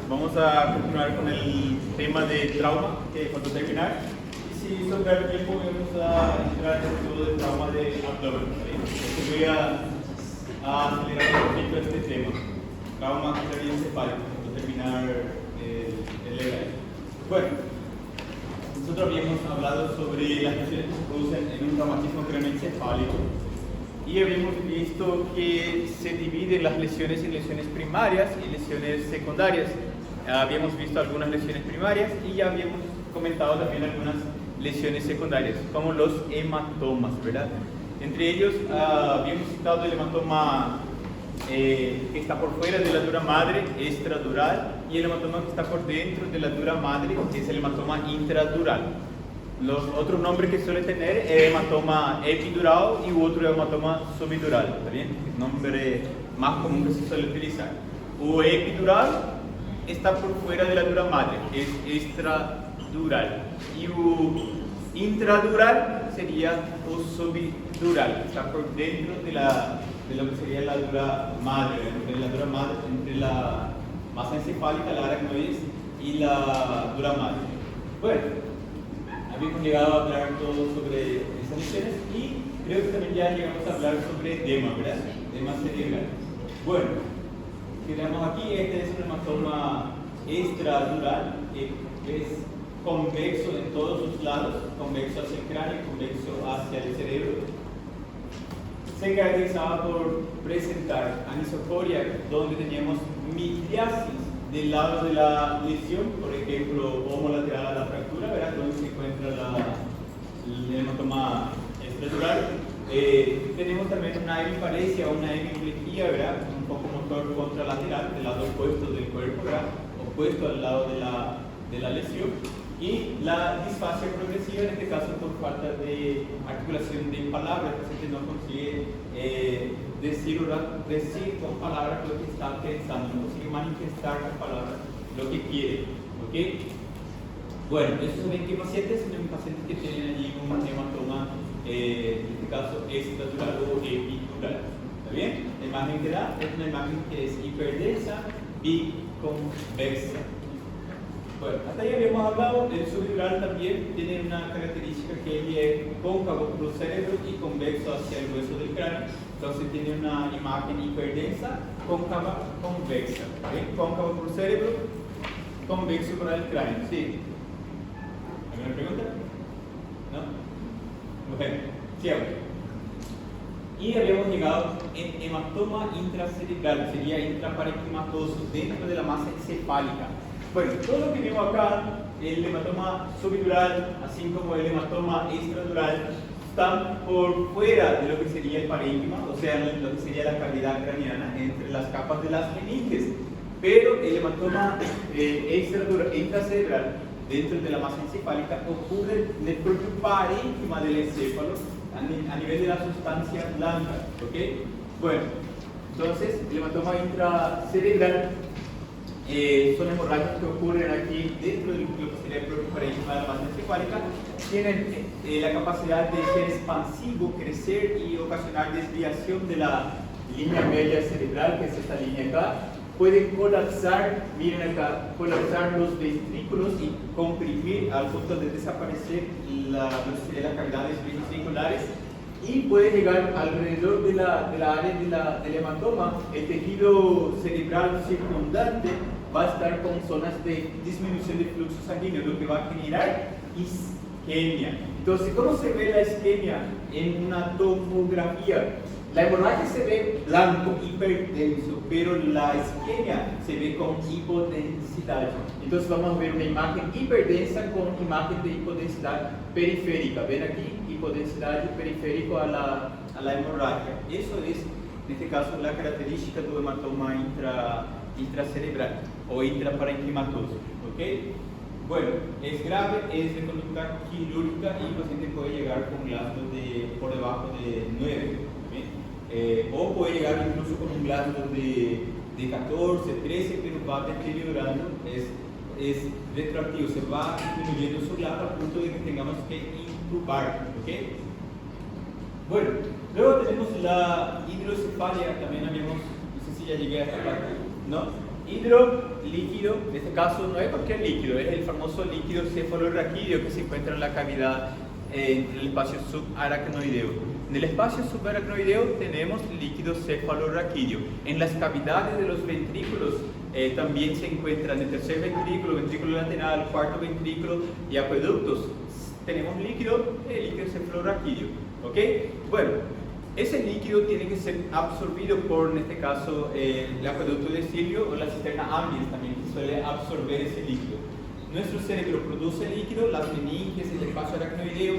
Vamos a continuar con el tema de trauma, que cuando terminar. Y si sobra el tiempo, vamos a entrar en el estudio del trauma de abdomen. ¿Sí? Voy a acelerar un poquito este tema. Trauma craneoencefálico, cuando terminar el legal. Bueno, nosotros habíamos hablado sobre las lesiones que se producen en un traumatismo craneoencefálico. Y habíamos visto que se dividen las lesiones en lesiones primarias y lesiones secundarias. Habíamos visto algunas lesiones primarias y ya habíamos comentado también algunas lesiones secundarias, como los hematomas, ¿verdad? Entre ellos habíamos citado el hematoma que está por fuera de la dura madre, extradural, y el hematoma que está por dentro de la dura madre, que es el hematoma intradural. Los otros nombres que suele tener es hematoma epidural y otro hematoma subdural, ¿está bien? El nombre más común que se suele utilizar. O epidural está por fuera de la dura madre, es extradural. Y o intradural sería o subdural, está por dentro de lo que sería la dura madre, entre la masa encefálica, la aracnoides, y la dura madre. Bueno, habíamos llegado a hablar todo sobre esas lesiones y creo que también ya llegamos a hablar sobre edema, ¿verdad? Edema cerebral. Bueno, quedamos aquí. Este es un hematoma extradural que es convexo en todos sus lados, convexo hacia el cráneo, convexo hacia el cerebro. Se caracterizaba por presentar anisocoria, donde teníamos midriasis del lado de la lesión, por ejemplo, homolateral a la fractura, ¿verdad? Donde se encuentra el hematoma extradural. Tenemos también una hemiparesia o una hemiplegia, ¿verdad? Un poco motor contralateral, del lado opuesto del cuerpo, ¿verdad? Opuesto al lado de la lesión. Y la disfasia progresiva, en este caso por falta de articulación de palabras, el paciente no consigue decir con palabras lo que está pensando, no consigue manifestar con palabras lo que quiere. ¿Okay? Bueno, esos son en qué pacientes, son en pacientes que tienen allí un hematoma, en este caso extradural o epidural. ¿Está bien? La imagen que da es una imagen que es hiperdensa y convexa. Bueno, hasta ahí habíamos hablado. El subdural también tiene una característica que es cóncavo por el cerebro y convexo hacia el hueso del cráneo. Entonces tiene una imagen hiperdensa, cóncava, convexa. ¿Okay? Cóncavo por el cerebro, convexo para el cráneo. ¿Sí? ¿Alguna pregunta? ¿No? Bueno, sigamos. Y habíamos llegado en hematoma intracerebral, sería intraparenquimatoso, dentro de la masa encefálica. Bueno, todo lo que vimos acá, el hematoma subdural, así como el hematoma extradural, están por fuera de lo que sería el parénquima, o sea, lo que sería la cavidad craneana, entre las capas de las meninges. Pero el hematoma intracerebral, dentro de la masa encefálica, ocurre en el propio parénquima del encéfalo, a nivel de la sustancia blanca. ¿Okay? Bueno, entonces, el hematoma intracerebral son hemorragias que ocurren aquí dentro de lo que sería el propio parénquima de la masa encefálica. Tienen la capacidad de ser expansivo, crecer y ocasionar desviación de la línea media cerebral, que es esta línea acá. Pueden colapsar, miren acá, colapsar los ventrículos y comprimir al punto de desaparecer las cavidades ventriculares. Y puede llegar alrededor de la área del hematoma. El tejido cerebral circundante va a estar con zonas de disminución de flujo sanguíneo, lo que va a generar isquemia. Entonces, ¿cómo se ve la isquemia en una tomografía? La hemorragia se ve blanco, hiperdenso, pero la isquemia se ve con hipodensidad. Entonces vamos a ver una imagen hiperdensa con imagen de hipodensidad periférica. ¿Ven aquí? Hipodensidad periférico a la hemorragia. Eso es, en este caso, la característica del hematoma intracerebral o intraparenquimatoso. ¿Okay? Bueno, es grave, es de conducta quirúrgica y el paciente puede llegar con glándulos por debajo de 9. O puede llegar incluso con un glándulo de 14, 13, pero va deteriorando, es retroactivo, se va disminuyendo su glándulo al punto de que tengamos que intubar. ¿Okay? Bueno, luego tenemos la hidrocefalia, también habíamos, no sé si ya llegué a esta parte, ¿no? Hidrolíquido, en este caso no es cualquier líquido, es el famoso líquido cefalorraquídeo que se encuentra en la cavidad en el espacio subaracnoideo. En el espacio subaracnoideo tenemos líquido cefalorraquídeo. En las cavidades de los ventrículos también se encuentran el tercer ventrículo, ventrículo lateral, cuarto ventrículo y acueductos. Tenemos líquido cefalorraquídeo. ¿Ok? Bueno, ese líquido tiene que ser absorbido por, en este caso, el acueducto de Silvio o la cisterna ambiens también, que suele absorber ese líquido. Nuestro cerebro produce líquido, las meninges, el espacio aracnoideo,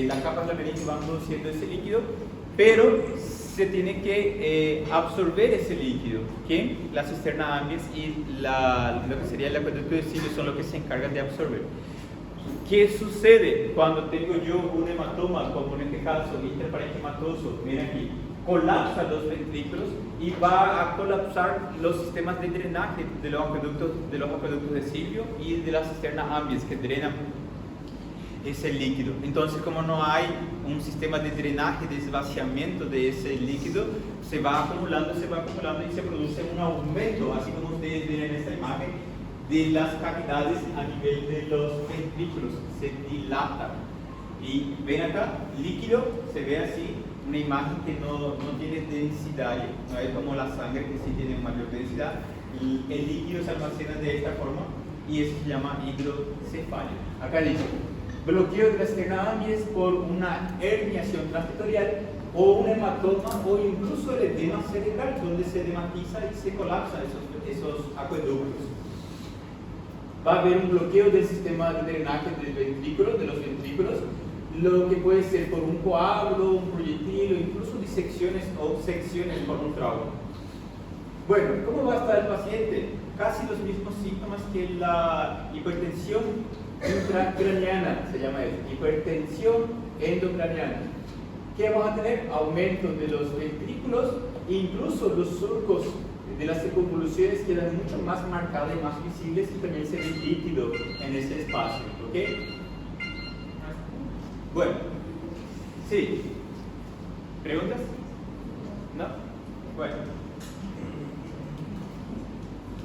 las capas de la meninge van produciendo ese líquido, pero se tiene que absorber ese líquido, que la cisterna ambiens y lo que sería el acueducto de Silvio son los que se encargan de absorber. ¿Qué sucede cuando tengo yo un hematoma, como en este caso, interparenquimatoso? Miren aquí, colapsa los ventrículos y va a colapsar los sistemas de drenaje de los acueductos de Silvio y de la cisterna ambiens que drenan ese líquido. Entonces, como no hay un sistema de drenaje, de desvaciamiento de ese líquido, se va acumulando y se produce un aumento, así como ustedes ven en esta imagen, de las cavidades a nivel de los ventrículos, se dilata. Y ven acá, líquido, se ve así, una imagen que no tiene densidad, no es como la sangre que sí tiene mayor densidad. El líquido se almacena de esta forma y eso se llama hidrocefalia. Acá dice, bloqueo de la cisterna ambiens por una herniación transitorial o un hematoma o incluso el edema cerebral, donde se edematiza y se colapsan esos acueductos. Va a haber un bloqueo del sistema de drenaje del ventrículo, de los ventrículos, lo que puede ser por un coágulo, un proyectil o incluso disecciones o secciones por un trauma. Bueno, ¿cómo va a estar el paciente? Casi los mismos síntomas que la hipertensión intracraneana, se llama eso, hipertensión endocraneana. ¿Qué vamos a tener? Aumento de los ventrículos, incluso los surcos de las circunvoluciones quedan mucho más marcadas y más visibles y también se ve líquido en ese espacio. ¿Ok? Bueno, sí. ¿Preguntas? ¿No? Bueno.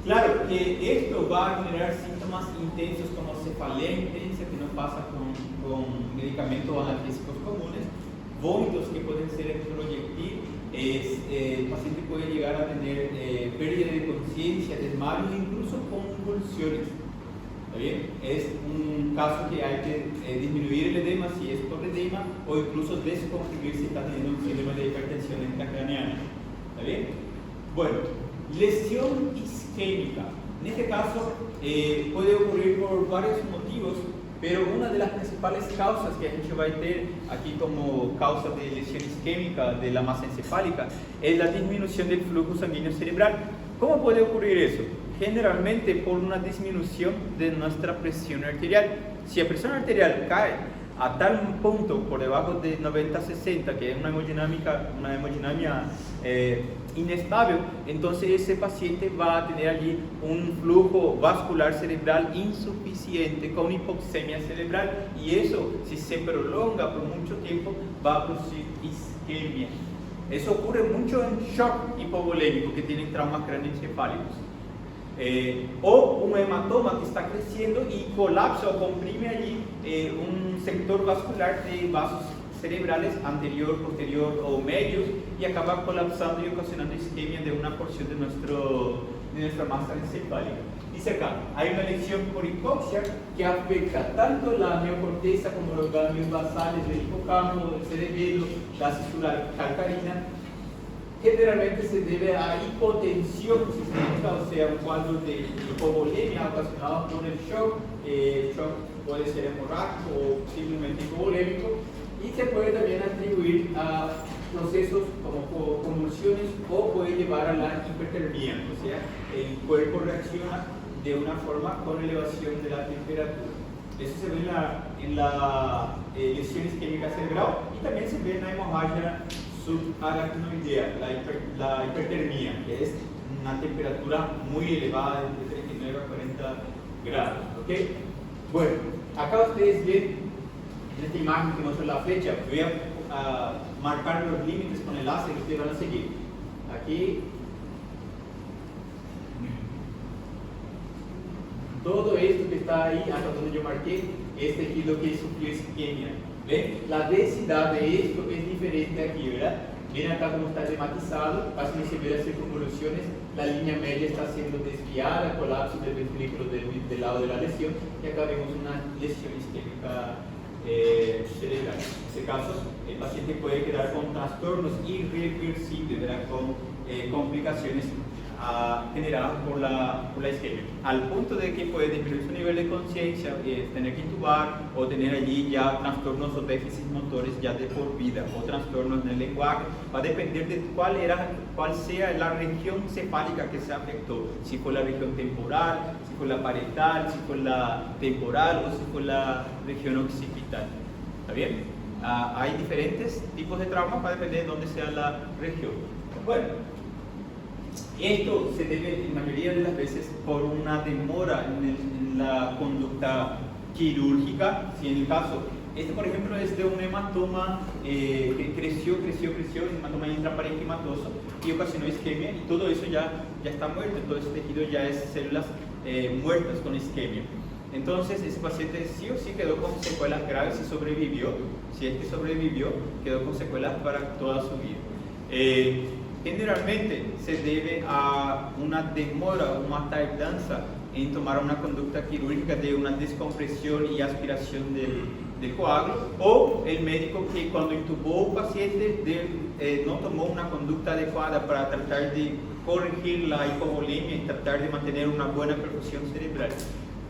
Claro que esto va a generar síntomas intensos como cefalea intensa, que no pasa con medicamentos analgésicos comunes, vómitos que pueden ser en proyectil. El paciente puede llegar a tener pérdida de conciencia, desmayo e incluso convulsiones. ¿Está bien? Es un caso que hay que disminuir el edema si es por edema o incluso descomprimir si está teniendo un síndrome de hipertensión intracraneana. ¿Está bien? Bueno, lesión isquémica. En este caso puede ocurrir por varios motivos, pero una de las principales causas que a gente va a tener aquí como causa de lesión isquémica de la masa encefálica es la disminución del flujo sanguíneo cerebral. ¿Cómo puede ocurrir eso? Generalmente por una disminución de nuestra presión arterial. Si la presión arterial cae a tal punto por debajo de 90-60, que es una hemodinamia inestable, entonces ese paciente va a tener allí un flujo vascular cerebral insuficiente con hipoxemia cerebral, y eso, si se prolonga por mucho tiempo, va a producir isquemia. Eso ocurre mucho en shock hipovolémico que tienen traumas craneoencefálicos. O un hematoma que está creciendo y colapsa o comprime allí un sector vascular de vasos cerebrales anterior, posterior o medios, y acaba colapsando y ocasionando isquemia de una porción de nuestra masa encefálica. Dice acá, hay una lesión por hipoxia que afecta tanto la neocorteza como los ganglios basales del hipocampo, del cerebelo, la cistula calcarina. Generalmente se debe a hipotensión sistémica, o sea, un cuadro de hipovolemia ocasionado por el shock. El shock puede ser hemorrágico o simplemente hipovolémico, y se puede también atribuir a procesos como convulsiones o puede llevar a la hipertermia, o sea, el cuerpo reacciona de una forma con elevación de la temperatura. Eso se ve en la lesión isquémica cerebral, y también se ve en la hemorragia subaracnoidea, la hipertermia, que es una temperatura muy elevada, entre 39 a 40 grados. ¿Okay? Bueno, acá ustedes ven en esta imagen que muestra la flecha. Voy a marcar los límites con el láser que ustedes van a seguir. Aquí Todo esto que está ahí, hasta donde yo marqué, es tejido que sufrió isquemia. ¿Ven? La densidad de esto es diferente aquí, ¿verdad? Ven acá como está tematizado, casi no se ve las circunvoluciones, la línea media está siendo desviada, colapso del ventrículo del lado de la lesión, y acá vemos una lesión isquémica cerebral. En este caso, el paciente puede quedar con trastornos irreversibles, ¿verdad? Con complicaciones generadas por la isquemia, al punto de que puede disminuir su nivel de conciencia, tener que intubar o tener allí ya trastornos o déficits motores ya de por vida o trastornos en el lenguaje. Va a depender de cuál sea la región cefálica que se afectó, si fue la región temporal, si fue la parietal, si fue la temporal o si fue la región occipital. ¿Está bien? Hay diferentes tipos de traumas, va a depender de dónde sea la región. Bueno, esto se debe en la mayoría de las veces por una demora en la conducta quirúrgica. Si en el caso, este por ejemplo es de un hematoma que creció, un hematoma intraparenquimatoso y ocasionó isquemia, y todo eso ya está muerto, todo ese tejido ya es células muertas con isquemia. Entonces ese paciente sí o sí quedó con secuelas graves y sobrevivió. Si es que sobrevivió, quedó con secuelas para toda su vida. Generalmente se debe a una demora o una tardanza en tomar una conducta quirúrgica de una descompresión y aspiración del coágulo, o el médico que cuando intubó un paciente no tomó una conducta adecuada para tratar de corregir la hipovolemia y tratar de mantener una buena perfusión cerebral.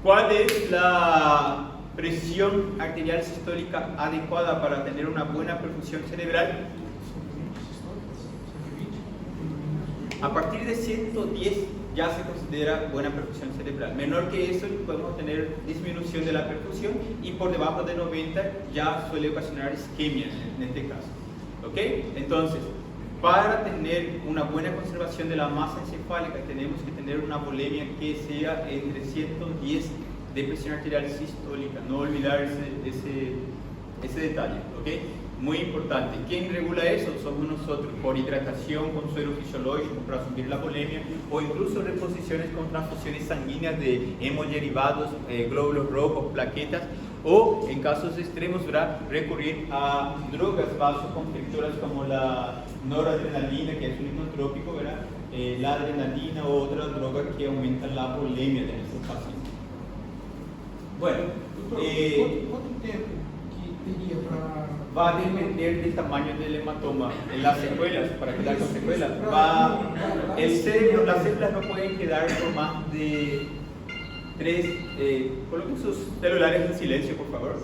¿Cuál es la presión arterial sistólica adecuada para tener una buena perfusión cerebral? A partir de 110 ya se considera buena perfusión cerebral. Menor que eso podemos tener disminución de la perfusión, y por debajo de 90 ya suele ocasionar isquemia en este caso. ¿Ok? Entonces, para tener una buena conservación de la masa encefálica tenemos que tener una volemia que sea entre 110 de presión arterial sistólica. No olvidar ese detalle. ¿Ok? Muy importante. ¿Quién regula eso? Somos nosotros, por hidratación con suero fisiológico para subir la volemia, o incluso reposiciones con transfusiones sanguíneas de hemoderivados, glóbulos rojos, plaquetas, o en casos extremos, ¿verdad?, recurrir a drogas vasoconstrictoras como la noradrenalina, que es un hipnotrópico, ¿verdad?, la adrenalina o otras drogas que aumentan la volemia de nuestros pacientes. Bueno, ¿cuánto tiempo que teria para... Va a depender del tamaño del hematoma, en las secuelas, para quedar con secuelas. El cerebro, las células no pueden quedar por más de 3, coloquen sus celulares en silencio, por favor.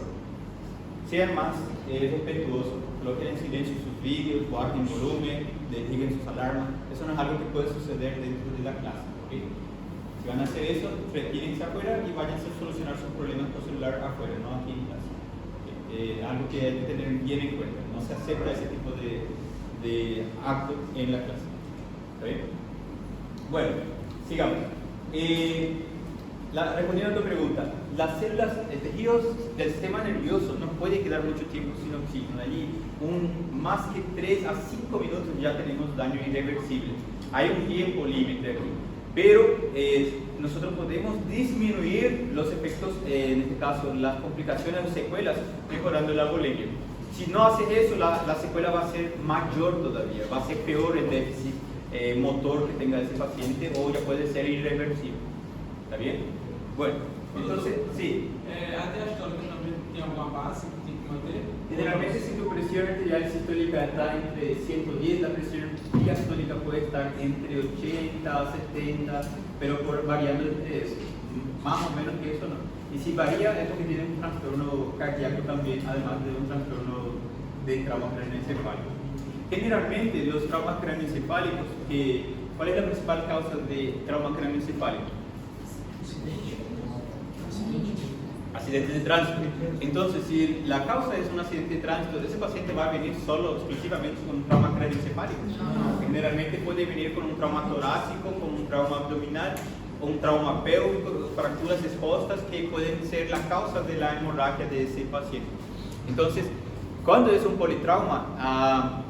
Sean más respetuosos, coloquen en silencio sus vídeos, guarden volumen, desliguen sus alarmas. Eso no es algo que puede suceder dentro de la clase. ¿Okay? Si van a hacer eso, retírense afuera y váyanse a solucionar sus problemas por celular afuera, no aquí en clase. Algo que hay que tener bien en cuenta, no se acepta ese tipo de acto en la clase. ¿Está bien? Bueno, sigamos. Respondiendo a tu pregunta, las células, tejidos del sistema nervioso no puede quedar mucho tiempo sin oxígeno. Allí, más que 3 a 5 minutos ya tenemos daño irreversible. Hay un tiempo límite aquí, pero nosotros podemos disminuir los efectos, en este caso las complicaciones o secuelas, mejorando la volemia. Si no haces eso, la secuela va a ser mayor todavía, va a ser peor el déficit motor que tenga ese paciente, o ya puede ser irreversible. ¿Está bien? Bueno, entonces, sí. A diastólica também tem alguma base que tem que manter? Generalmente, si tu presión arterial sistólica está entre 110, la presión diastólica puede estar entre 80 a 70, pero variando entre eso. Más o menos que eso no. Y si varía es porque tiene un trastorno cardíaco también, además de un trastorno de trauma craneoencefálico. Generalmente los traumas craneoencefálicos, ¿cuál es la principal causa de trauma craneoencefálico? Accidente de tránsito. Entonces, si la causa es un accidente de tránsito, ese paciente va a venir solo, exclusivamente con un trauma craneoencefálico. Generalmente puede venir con un trauma torácico, con un trauma abdominal, o un trauma pélvico, fracturas expostas que pueden ser la causa de la hemorragia de ese paciente. Entonces, cuando es un politrauma,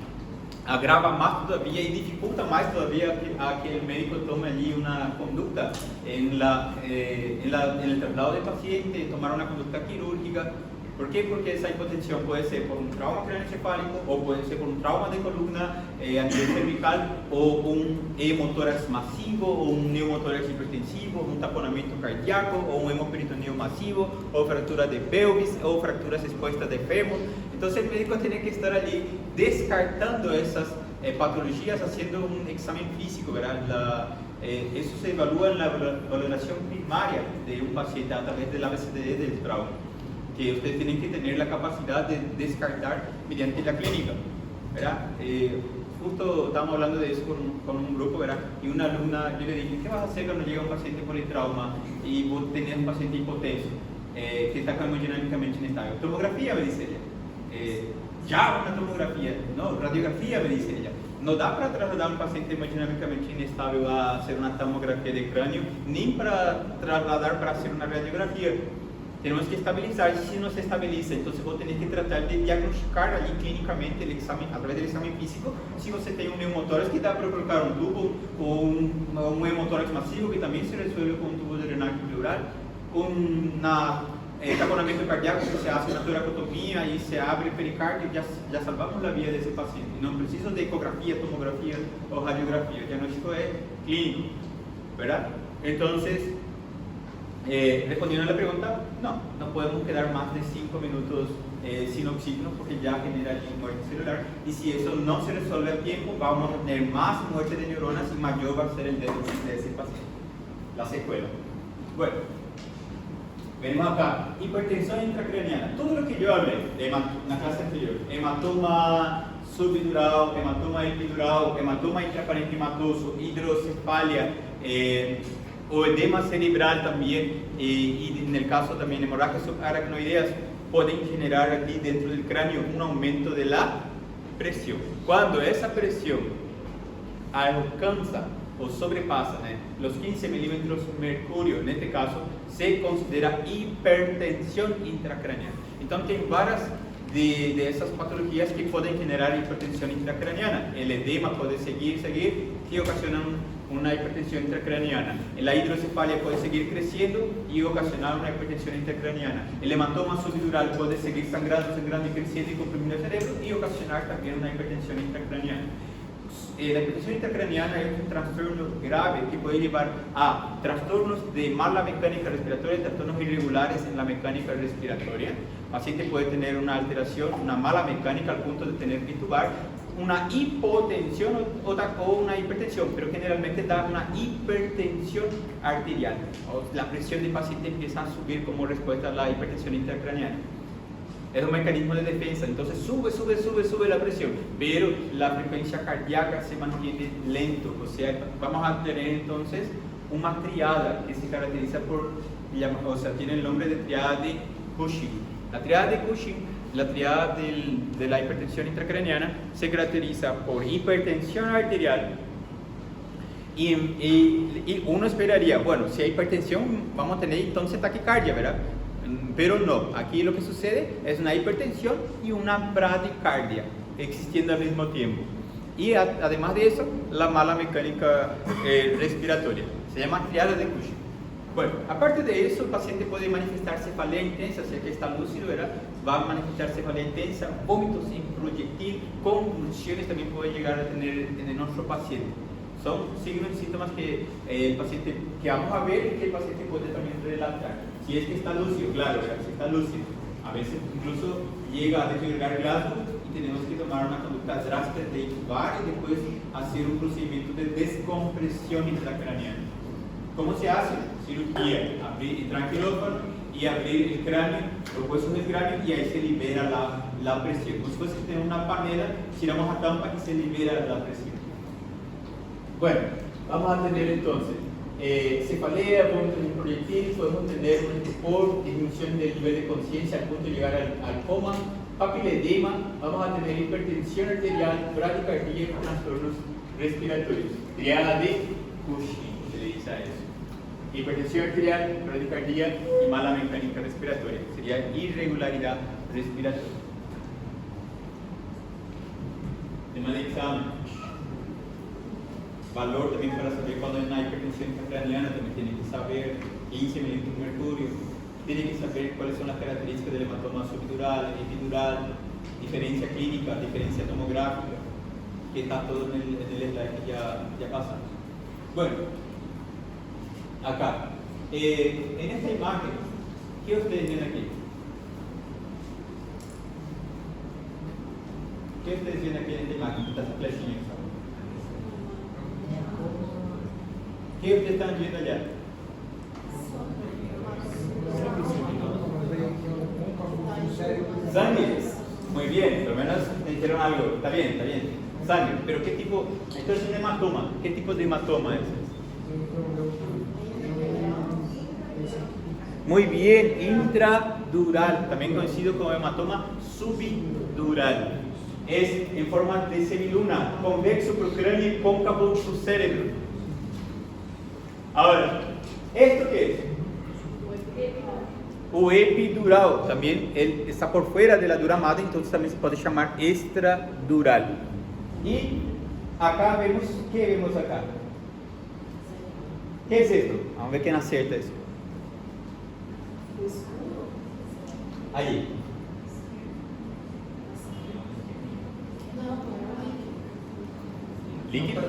agrava más todavía y dificulta más todavía a que el médico tome allí una conducta en el traslado del paciente, tomar una conducta quirúrgica. ¿Por qué? Porque esa hipotensión puede ser por un trauma craneoencefálico o puede ser por un trauma de columna a nivel cervical o un hemotórax masivo o un neumotórax hipertensivo, un taponamiento cardíaco o un hemoperitoneo masivo o fractura de pelvis o fracturas expuestas de fémur. Entonces el médico tiene que estar allí descartando esas patologías, haciendo un examen físico, ¿verdad? Eso se evalúa en la valoración primaria de un paciente a través del ABCDE del trauma, que ustedes tienen que tener la capacidad de descartar mediante la clínica, ¿verdad? Justo estábamos hablando de eso con un grupo, ¿verdad? Y una alumna, yo le dije, ¿qué vas a hacer cuando llega un paciente por el trauma y vos tenés un paciente hipotenso que está hemodinámicamente inestable? Tomografía, me dice ella. Ya una tomografía, no, radiografía, me dice ella. No da para trasladar a un paciente hemodinámicamente inestable a hacer una tomografía de cráneo, ni para trasladar para hacer una radiografía. Tenemos que estabilizar, y si no se estabiliza, entonces vos tenés que tratar de diagnosticar allí clínicamente el examen, a través del examen físico, si você tem un neumotórax que dá para colocar un tubo, o un hemotórax masivo que también se resuelve con un tubo de drenaje pleural, un taponamiento cardíaco que se hace una toracotomía y se abre el pericardio, ya salvamos la vida de ese paciente. No preciso de ecografía, tomografía o radiografía, el diagnóstico es clínico, ¿verdad? Entonces, respondiendo a la pregunta, no podemos quedar más de 5 minutos sin oxígeno porque ya genera muerte celular, y si eso no se resuelve a tiempo vamos a tener más muerte de neuronas y mayor va a ser el déficit de ese paciente, la secuela. Bueno, venimos acá, hipertensión intracraniana, todo lo que yo hablé en la clase anterior, hematoma subdural, hematoma epidural, hematoma intraparenquimatoso, hidrocefalia, o edema cerebral también, y en el caso también hemorragias subaracnoideas, pueden generar aquí dentro del cráneo un aumento de la presión. Cuando esa presión alcanza o sobrepasa los 15 milímetros mercurio, en este caso, se considera hipertensión intracraneana. Entonces, hay varias de esas patologías que pueden generar hipertensión intracraneana. El edema puede seguir, que ocasiona una hipertensión intracraneana. La hidrocefalia puede seguir creciendo y ocasionar una hipertensión intracraneana. El hematoma subdural puede seguir sangrando y creciendo y comprimiendo el cerebro y ocasionar también una hipertensión intracraneana. La hipertensión intracraneana es un trastorno grave que puede llevar a trastornos de mala mecánica respiratoria, trastornos irregulares en la mecánica respiratoria. El paciente puede tener una alteración, una mala mecánica al punto de tener que intubar, una hipotensión o una hipertensión, pero generalmente da una hipertensión arterial. La presión del paciente empieza a subir como respuesta a la hipertensión intracraneana. Es un mecanismo de defensa, entonces sube la presión, pero la frecuencia cardíaca se mantiene lento, o sea, vamos a tener entonces una triada que se caracteriza por, o sea, tiene el nombre de triada de Cushing. La triada de Cushing, la triada de la hipertensión intracraneana, se caracteriza por hipertensión arterial y uno esperaría, bueno, si hay hipertensión vamos a tener entonces taquicardia, ¿verdad? Pero no, aquí lo que sucede es una hipertensión y una bradicardia existiendo al mismo tiempo. Y además de eso, la mala mecánica respiratoria. Se llama triada de Cushing. Bueno, aparte de eso, el paciente puede manifestar cefalea intensa, si que está lúcido, ¿verdad? Va a manifestar cefalea intensa, vómitos sin proyectil, convulsiones también puede llegar a tener en nuestro paciente. Son signos y síntomas que el paciente, que vamos a ver y que el paciente puede también relatar. Si es que está lúcido, claro, si está lúcido. A veces incluso llega a desvirgar Glasgow y tenemos que tomar una conducta drástica de intubar y después hacer un procedimiento de descompresión intracraneana. ¿Cómo se hace? Cirugía, abrir el tranquilófano y abrir el cráneo, los huesos del cráneo, y ahí se libera la presión. Como si fuese tener una panela, tiramos a tampa y se libera la presión. Bueno, vamos a tener entonces cefalea, vómitos sin proyectil, podemos tener un estupor, disminución del nivel de conciencia al punto de llegar al coma, papiledema, vamos a tener hipertensión arterial, bradicardia y trastornos respiratorios. Triada de Cushing, se le dice a eso. Hipertensión arterial, bradicardia y mala mecánica respiratoria. Sería irregularidad respiratoria. tema de examen. Valor también para saber cuando hay una hipertensión intracraniana, también tiene que saber 15 milímetros de mercurio, tiene que saber cuáles son las características del hematoma subdural, epidural, diferencia clínica, diferencia tomográfica, que está todo en el slide que ya pasamos. Bueno, acá, en esta imagen, ¿qué ustedes ven aquí? ¿Qué ustedes ven aquí en esta imagen? Estas flechinhas. ¿Qué ustedes están viendo allá? Sangre. Muy bien, por lo menos me dijeron algo. Está bien, está bien. Sangre. Pero ¿qué tipo? Esto es un hematoma. ¿Qué tipo de hematoma es ese? Muy bien, intradural, también conocido como hematoma subdural. Es en forma de semiluna, convexo por cráneo y cóncavo su cerebro. Ahora, ¿esto qué es? O epidural, también él está por fuera de la dura madre, entonces también se puede llamar extradural. Y acá vemos, ¿qué vemos acá? ¿Qué es esto? Vamos a ver quién acierta eso. Ahí. ¿Líquido?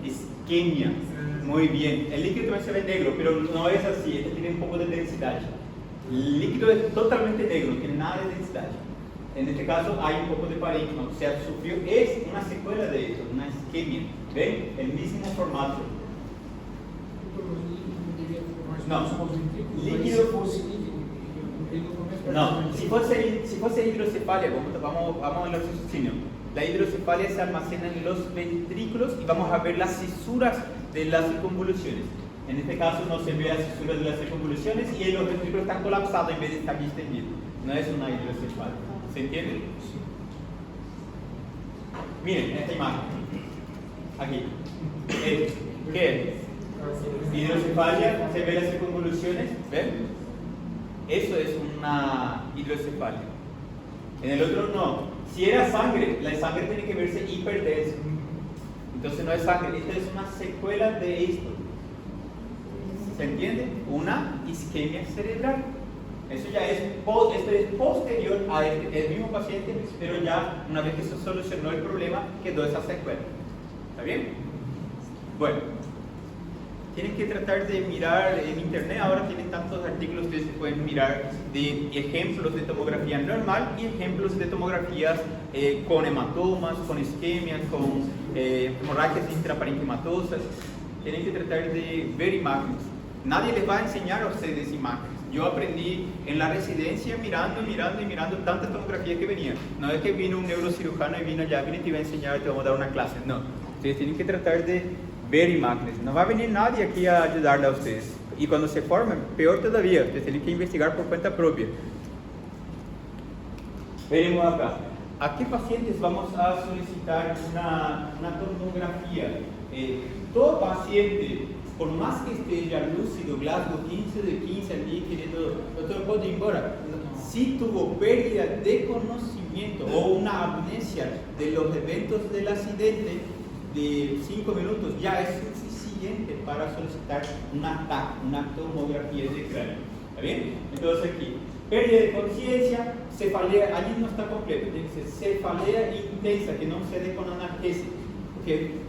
Isquemia. Muy bien. El líquido también se ve negro, pero no es así. Este tiene un poco de densidad. El líquido es totalmente negro, no tiene nada de densidad. En este caso hay un poco de parénquima, o sea, sufrió, es una secuela de eso, una isquemia. ¿Ven? El mismo formato. No, líquido. No, si fuese hidrocefalia, vamos al raciocinio. La hidrocefalia se almacena en los ventrículos y vamos a ver las cisuras de las circunvoluciones. En este caso no se ve las cisuras de las circunvoluciones y los ventrículos están colapsados en vez de estar distendidos. No es una hidrocefalia. ¿Se entiende? Miren, esta imagen. Aquí. ¿Qué es? Hidrocefalia, se ve las circunvoluciones. ¿Ven? Eso es una hidrocefalia. En el otro no. Si era sangre, la sangre tiene que verse hiperdensa. Entonces no es sangre, esta es una secuela de esto. ¿Se entiende? Una isquemia cerebral. Eso ya es, esto es posterior a el mismo paciente, pero ya una vez que se solucionó el problema, quedó esa secuela. ¿Está bien? Bueno, tienen que tratar de mirar en internet, ahora tienen tantos artículos que se pueden mirar de ejemplos de tomografía normal y ejemplos de tomografías con hematomas, con isquemias, con hemorragias intraparenquimatosas. Tienen que tratar de ver imágenes. Nadie les va a enseñar a ustedes imágenes. Yo aprendí en la residencia mirando tantas tomografías que venían. No es que vino un neurocirujano y vino allá, vino y te iba a enseñar, te vamos a dar una clase. No, ustedes tienen que tratar de ver imágenes. No va a venir nadie aquí a ayudarle a ustedes. Y cuando se formen, peor todavía, ustedes tienen que investigar por cuenta propia. Veremos acá. ¿A qué pacientes vamos a solicitar una tomografía? Todo paciente, por más que esté ya lúcido, Glasgow 15 de 15 allí queriendo, doctor, puedo ir embora. Si tuvo pérdida de conocimiento o una amnesia de los eventos del accidente de 5 minutos, ya es suficiente para solicitar una TAC, una tomografía de cráneo. ¿Está bien? Entonces aquí, pérdida de conciencia, cefalea, allí no está completo, tiene que ser cefalea intensa, que no se dé con analgesia. ¿Okay?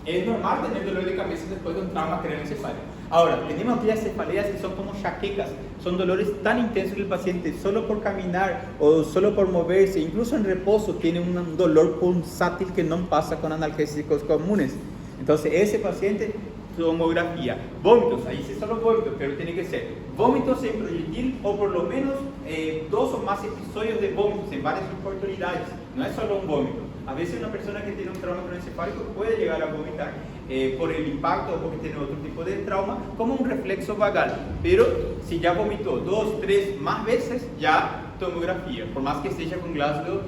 Es normal tener dolor de cabeza después de un trauma craneoencefálico. Ahora, tenemos aquellas cefaleas que son como jaquecas, son dolores tan intensos que el paciente solo por caminar o solo por moverse, incluso en reposo, tiene un dolor pulsátil que no pasa con analgésicos comunes. Entonces, ese paciente, tomografía. Vómitos, ahí sí solo vómitos, pero tiene que ser vómitos en proyectil o por lo menos 2 o más episodios de vómitos en varias oportunidades. No es solo un vómito. A veces una persona que tiene un trauma craneoencefálico puede llegar a vomitar por el impacto o porque tiene otro tipo de trauma, como un reflexo vagal. Pero si ya vomitó 2, 3 más veces, ya tomografía, por más que esté ya con Glasgow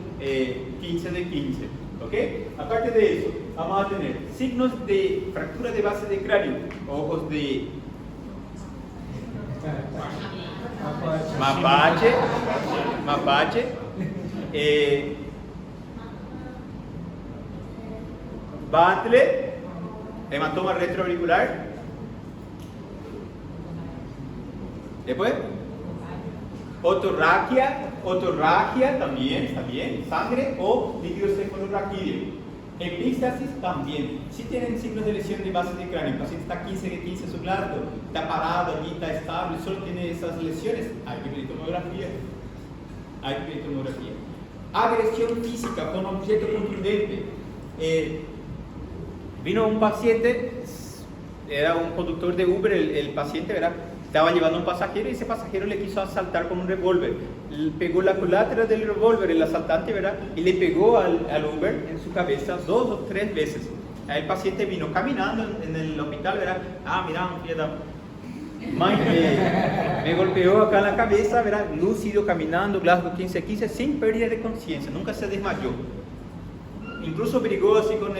15 de 15. ¿Ok? Aparte de eso, vamos a tener signos de fractura de base de cráneo, ojos de mapache, Bantle, hematoma retroauricular. Después, otorragia también, está bien, sangre o líquido cefalorraquídeo. Epístasis también. Si tienen signos de lesión de base de cráneo, el paciente está 15 su glando, está parado allí, está estable, solo tiene esas lesiones, hay que pedir tomografía. Agresión física con objeto contundente. Vino un paciente, era un conductor de Uber, el paciente, ¿verdad? Estaba llevando un pasajero y ese pasajero le quiso asaltar con un revólver. Pegó la culatra del revólver, el asaltante, ¿verdad? Y le pegó al Uber en su cabeza 2 o 3 veces. El paciente vino caminando en el hospital, ¿verdad? Mira, me golpeó acá en la cabeza, ¿verdad? Lúcido, caminando, Glasgow 15-15, sin pérdida de conciencia, nunca se desmayó. Incluso brigó así con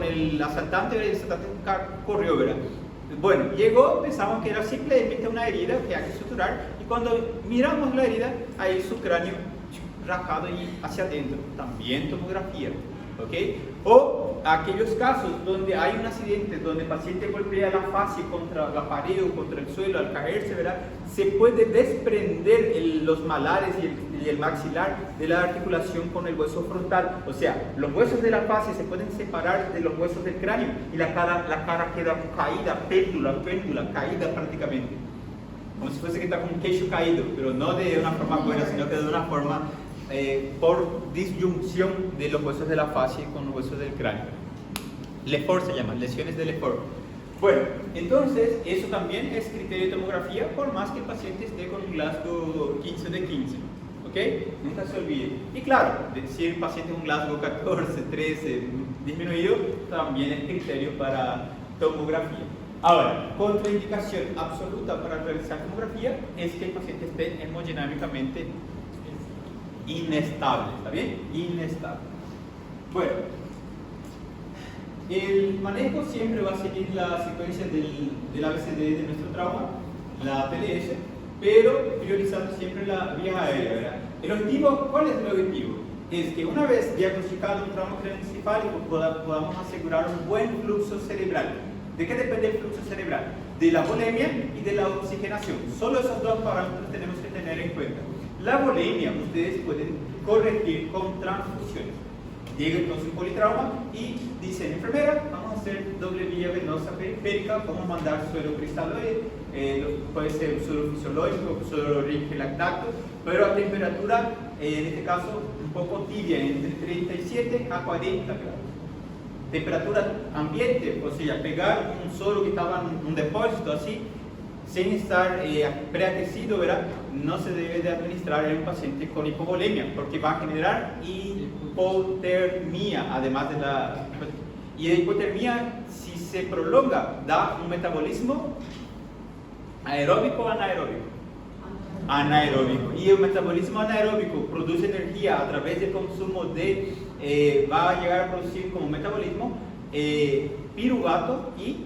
el asaltante, ¿verdad? El asaltante corrió, ¿verdad? Bueno, llegó, pensamos que era simplemente una herida que hay que suturar y cuando miramos la herida, ahí su cráneo rajado y hacia adentro, también tomografía, ¿ok? O aquellos casos donde hay un accidente, donde el paciente golpea la fascia contra la pared o contra el suelo al caerse, ¿verdad? Se puede desprender los malares y el maxilar de la articulación con el hueso frontal, o sea, los huesos de la fascia se pueden separar de los huesos del cráneo y la cara queda caída, péndula, caída prácticamente, como si fuese que está con un queixo caído, pero no de una forma buena, sino que de una forma por disyunción de los huesos de la fascia con los huesos del cráneo. Lefort se llama, lesiones de Lefort. Bueno, entonces eso también es criterio de tomografía, por más que el paciente esté con un Glasgow 15/15, ¿ok? Nunca se olvide. Y claro, si el paciente es un Glasgow 14, 13 disminuido, también es criterio para tomografía. Ahora, contraindicación absoluta para realizar tomografía es que el paciente esté hemodinámicamente inestable, ¿está bien? Inestable. Bueno, el manejo siempre va a seguir la secuencia del ABCD de nuestro trauma, la TLS, pero priorizando siempre la vía aérea, ¿verdad? El objetivo, ¿cuál es el objetivo? Es que una vez diagnosticado un trauma craneoencefálico podamos asegurar un buen flujo cerebral. ¿De qué depende el flujo cerebral? De la volemia y de la oxigenación. Solo esos dos parámetros tenemos que tener en cuenta. La volemia ustedes pueden corregir con transfusiones. Llega entonces un politrauma y dice, enfermera, vamos a hacer doble vía venosa periférica, vamos a mandar suero cristaloide, puede ser suero fisiológico, suero lactato, pero a temperatura, en este caso, un poco tibia, entre 37 a 40 grados. Temperatura ambiente, o sea, pegar un suero que estaba en un depósito así, sin estar preaquecido, ¿verdad? No se debe de administrar en un paciente con hipovolemia, porque va a generar hipotermia, además de la... Y la hipotermia, si se prolonga, da un metabolismo aeróbico o anaeróbico. Anaeróbico. Y el metabolismo anaeróbico produce energía a través del consumo de... va a llegar a producir como metabolismo piruvato y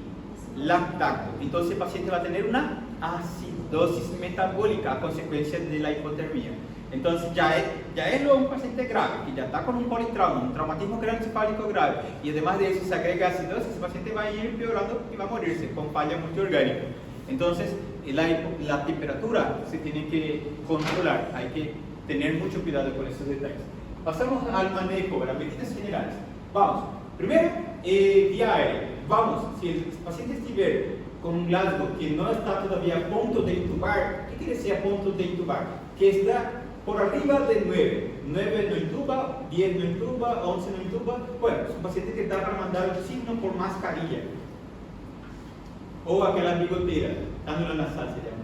lactato. Entonces el paciente va a tener una acidosis metabólica a consecuencia de la hipotermia. Entonces ya es un paciente grave, que ya está con un politrauma, un traumatismo craneoencefálico grave, y además de eso se agrega acidosis, ese paciente va a ir empeorando y va a morirse con falla multiorgánica. Entonces la temperatura se tiene que controlar, hay que tener mucho cuidado con esos detalles. Pasamos al manejo, a las medidas generales. Vamos, primero, vía aérea. Vamos, si el paciente estuviera con un Glasgow que no está todavía a punto de intubar, ¿qué quiere decir a punto de intubar? Que está por arriba de 9. 9 no intuba, 10 no intuba, 11 no intuba. Bueno, es un paciente que está para mandar oxígeno por mascarilla. O aquella bigotera, cánula nasal se llama.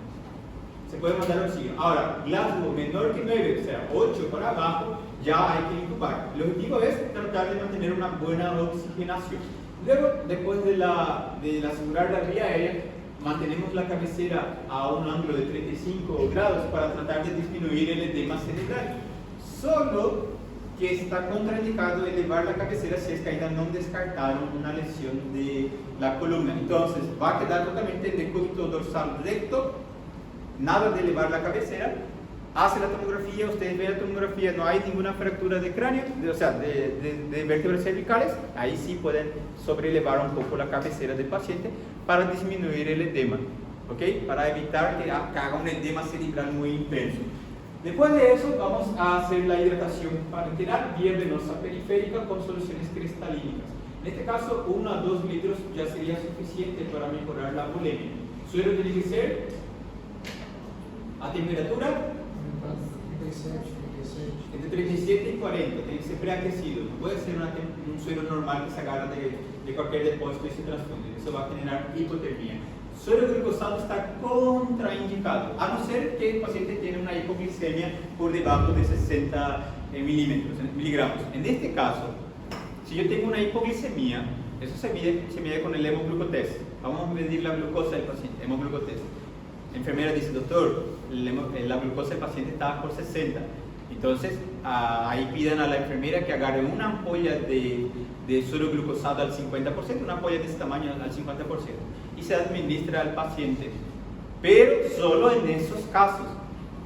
Se puede mandar oxígeno. Ahora, Glasgow menor que 9, o sea, 8 para abajo, ya hay que intubar. El objetivo es tratar de mantener una buena oxigenación. Luego, después de asegurar la vía aérea, mantenemos la cabecera a un ángulo de 35 grados para tratar de disminuir el edema cerebral. Solo que está contraindicado elevar la cabecera si es que ainda no descartaron una lesión de la columna. Entonces, va a quedar totalmente el decúbito dorsal recto, nada de elevar la cabecera, hace la tomografía, ustedes ven la tomografía, no hay ninguna fractura de cráneo, o sea, de vértebras cervicales, ahí sí pueden sobrelevar un poco la cabecera del paciente para disminuir el edema, ¿ok? Para evitar que haga un edema cerebral muy intenso. Después de eso vamos a hacer la hidratación parenteral vía venosa periférica con soluciones cristalínicas. En este caso, 1 a 2 litros ya sería suficiente para mejorar la bulimia. Suero tiene que ser a temperatura entre 37 y 40, tiene que ser preaquecido. No puede ser un suero normal que se agarra de cualquier depósito y se transfunde. Eso va a generar hipotermia. Suero glucosado está contraindicado, a no ser que el paciente tiene una hipoglicemia por debajo de 60 miligramos. En este caso, si yo tengo una hipoglicemia, eso se mide con el hemoglucotest. Vamos a medir la glucosa del paciente, hemoglucotest. La enfermera dice, doctor, la glucosa del paciente está por 60. Entonces, ahí piden a la enfermera que agarre una ampolla de suero glucosado al 50%, una ampolla de ese tamaño al 50%, y se administra al paciente. Pero solo en esos casos.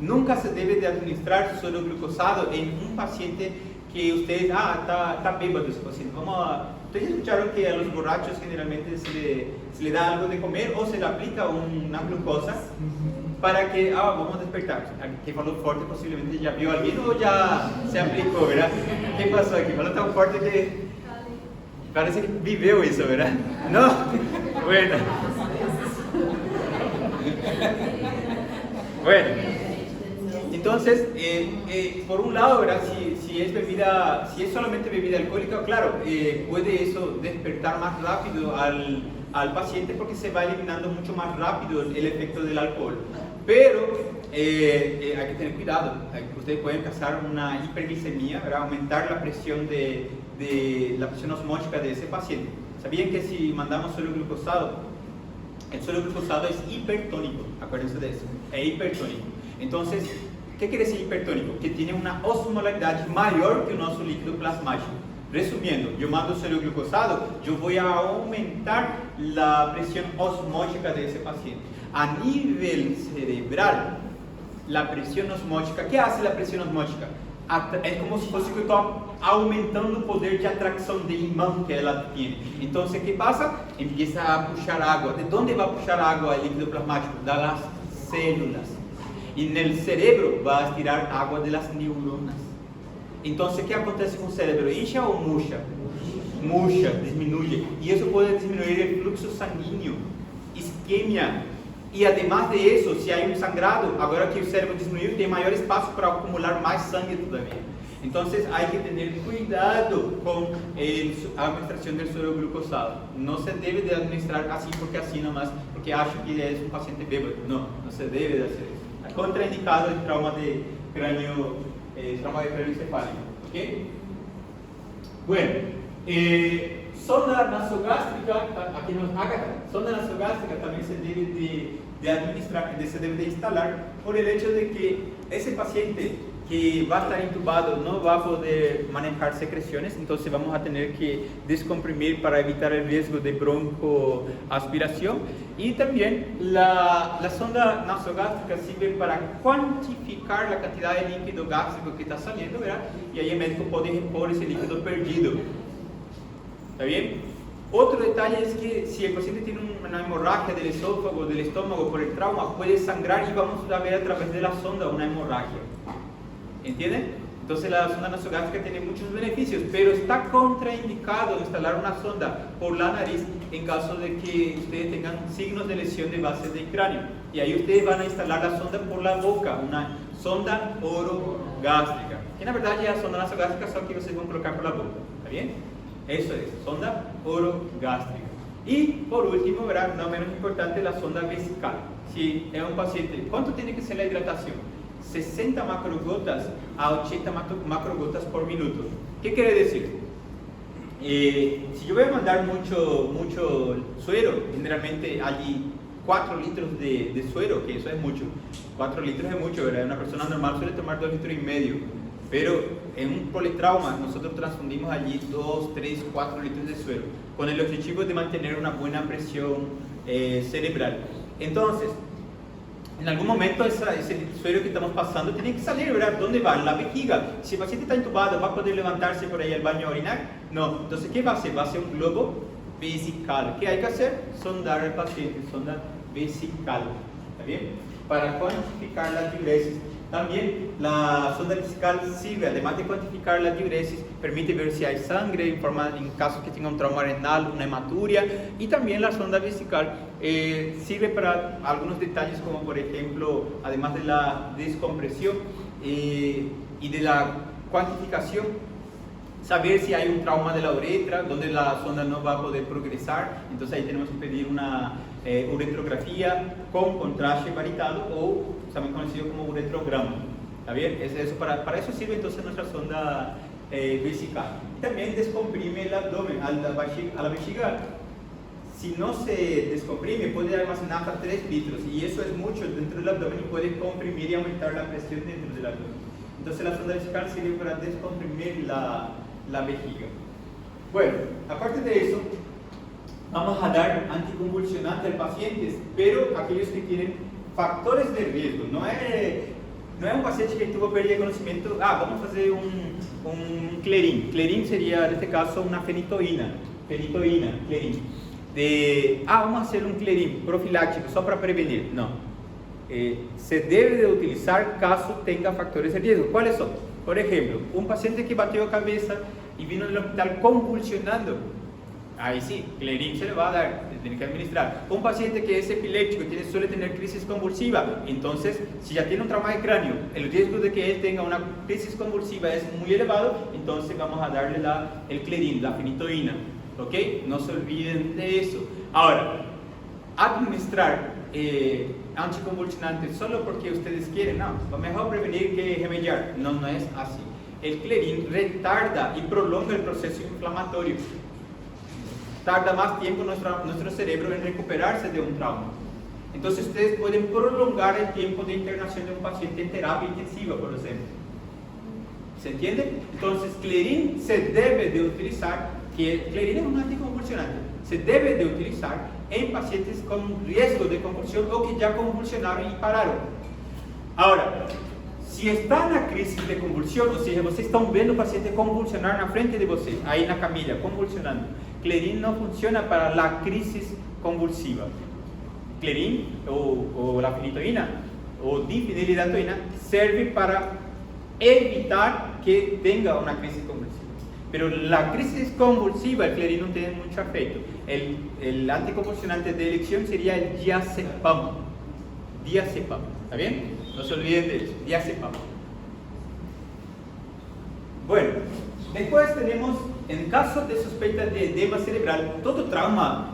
Nunca se debe de administrar suero glucosado en un paciente que ustedes, está bêbado ese paciente. Ustedes escucharon que a los borrachos generalmente se le da algo de comer o se le aplica una glucosa para que, vamos a despertar. Que faló fuerte, posiblemente ya vio a alguien o ya se aplicó, ¿verdad? ¿Qué pasó aquí? Faló tan fuerte que parece que vivió eso, ¿verdad? ¿No? Bueno. Bueno. Entonces, por un lado, ¿verdad? Si es solamente bebida alcohólica, claro, puede eso despertar más rápido al paciente porque se va eliminando mucho más rápido el efecto del alcohol. Pero hay que tener cuidado. Ustedes pueden causar una hiperglicemia, ¿verdad? Aumentar la presión la presión osmótica de ese paciente. ¿Sabían que si mandamos suero glucosado, el suero glucosado es hipertónico? Acuérdense de eso, es hipertónico. Entonces, ¿qué quiere decir hipertónico? Que tiene una osmolaridad mayor que el nuestro líquido plasmático. Resumiendo, yo mando suero glucosado, yo voy a aumentar la presión osmótica de ese paciente. A nivel cerebral, la presión osmótica, ¿qué hace la presión osmótica? Es como si fuese que estoy aumentando el poder de atracción de imán que ella tiene. Entonces, ¿qué pasa? Empieza a puxar agua. ¿De dónde va a puxar agua el líquido plasmático? De las células. Y en el cerebro va a estirar agua de las neuronas. Entonces, ¿qué acontece con el cerebro? ¿Hincha o murcha? Murcha, disminuye. Y eso puede disminuir el flujo sanguíneo, isquemia. Y además de eso, si hay un sangrado, ahora que el cerebro disminuye, tiene mayor espacio para acumular más sangre todavía. Entonces, hay que tener cuidado con la administración del suero glucosado. No se debe de administrar así porque así nomás, porque acho que es un paciente bêbado. No se debe de hacer eso. Contraindicado el trauma de cráneo encefálico, ¿ok? Bueno, sonda nasogástrica, aquí nos Ágata, sonda nasogástrica también se debe de administrar, se debe de instalar por el hecho de que ese paciente que va a estar intubado no va a poder manejar secreciones, entonces vamos a tener que descomprimir para evitar el riesgo de broncoaspiración. Y también la sonda nasogástrica sirve para cuantificar la cantidad de líquido gástrico que está saliendo, ¿verdad? Y ahí el médico puede repor ese líquido perdido. ¿Está bien? Otro detalle es que si el paciente tiene una hemorragia del esófago o del estómago por el trauma, puede sangrar y vamos a ver a través de la sonda una hemorragia. ¿Entienden? Entonces la sonda nasogástrica tiene muchos beneficios, pero está contraindicado instalar una sonda por la nariz en caso de que ustedes tengan signos de lesión de base del cráneo. Y ahí ustedes van a instalar la sonda por la boca, una sonda orogástrica. Que en la verdad ya es sonda nasogástrica, solo que ustedes van a colocar por la boca. ¿Está bien? Eso es, sonda orogástrica. Y por último, ¿verdad? No menos importante, la sonda vesical. Si es un paciente, ¿cuánto tiene que ser la hidratación? 60 macrogotas a 80 macrogotas por minuto. ¿Qué quiere decir? Si yo voy a mandar mucho suero, generalmente allí 4 litros de suero, que eso es mucho. 4 litros es mucho, ¿verdad? Una persona normal suele tomar 2,5 litros. Pero en un politrauma nosotros transfundimos allí 2, 3, 4 litros de suero con el objetivo de mantener una buena presión cerebral. Entonces, en algún momento ese suero que estamos pasando tiene que salir, ¿verdad? ¿Dónde va? En la vejiga. Si el paciente está intubado, ¿va a poder levantarse por ahí al baño a orinar? No. Entonces, ¿qué va a hacer? Va a hacer un globo vesical. ¿Qué hay que hacer? Sondar al paciente, sonda vesical. ¿Está bien? Para cuantificar la diuresis. También la sonda vesical sirve, además de cuantificar la diuresis, permite ver si hay sangre en caso que tenga un trauma renal, una hematuria, y también la sonda vesical sirve para algunos detalles como por ejemplo, además de la descompresión y de la cuantificación, saber si hay un trauma de la uretra donde la sonda no va a poder progresar, entonces ahí tenemos que pedir una uretrografía con contraste varitado o también conocido como uretrograma. ¿Está bien? Para eso sirve entonces nuestra sonda vesical. También descomprime el abdomen a la vejiga. Si no se descomprime, puede almacenar hasta 3 litros y eso es mucho dentro del abdomen y puede comprimir y aumentar la presión dentro del abdomen. Entonces la sonda vesical sirve para descomprimir la vejiga. Bueno, aparte de eso, vamos a dar anticonvulsionante al paciente, pero aquellos que tienen factores de riesgo. No es un paciente que tuvo pérdida de conocimiento, vamos a hacer un clerín. Clerín sería en este caso una fenitoína, clerín. Vamos a hacer un clerín profiláctico só para prevenir. No. Se debe de utilizar caso tenga factores de riesgo. ¿Cuáles son? Por ejemplo, un paciente que batió cabeza y vino del hospital convulsionando. Ahí sí, clerín se le va a dar, se tiene que administrar. Un paciente que es epiléptico, suele tener crisis convulsiva, entonces si ya tiene un trauma de cráneo, el riesgo de que él tenga una crisis convulsiva es muy elevado, entonces vamos a darle el clerín, la fenitoína. ¿Ok? No se olviden de eso. Ahora, administrar anticonvulsionantes solo porque ustedes quieren, no, lo mejor prevenir que remediar. No es así. El clerín retarda y prolonga el proceso inflamatorio. Tarda más tiempo nuestro cerebro en recuperarse de un trauma. Entonces ustedes pueden prolongar el tiempo de internación de un paciente en terapia intensiva, por ejemplo. ¿Se entiende? Entonces clerín se debe de utilizar, clerín es un anticonvulsionante, se debe de utilizar en pacientes con riesgo de convulsión o que ya convulsionaron y pararon. Ahora, si está na crisis de convulsión, ou seja, vocês estão vendo o paciente convulsionar na frente de vocês, aí na camilla, convulsionando, clerín não funciona para a crisis convulsiva. Clerín ou a fenitoína ou difenilidatoína serve para evitar que tenga una crisis convulsiva. Pero la crisis convulsiva, el clerín no tiene mucho efecto. El anticonvulsionante de elección sería el diazepam. Diazepam, ¿está bien? No se olviden de eso, diazepam. Bueno, después tenemos, en caso de sospecha de edema cerebral, todo trauma,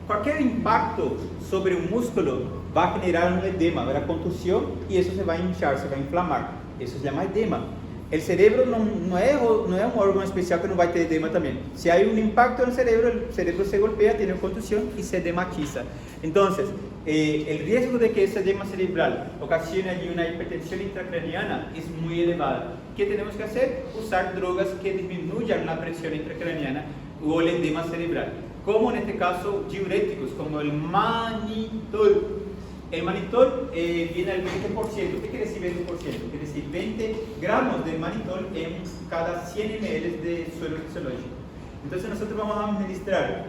cualquier impacto sobre un músculo va a generar un edema, habrá contusión y eso se va a hinchar, se va a inflamar. Eso se llama edema. El cerebro no es un órgano especial que no va a tener edema también. Si hay un impacto en el cerebro se golpea, tiene contusión y se edematiza. Entonces, el riesgo de que ese edema cerebral ocasione allí una hipertensión intracraniana es muy elevado. ¿Qué tenemos que hacer? Usar drogas que disminuyan la presión intracraniana o el edema cerebral. Como en este caso, diuréticos, como el manitol. El manitol viene al 20%. ¿Qué quiere decir 20%? Quiere decir 20 gramos de manitol en cada 100 ml de suero fisiológico. Entonces nosotros vamos a administrar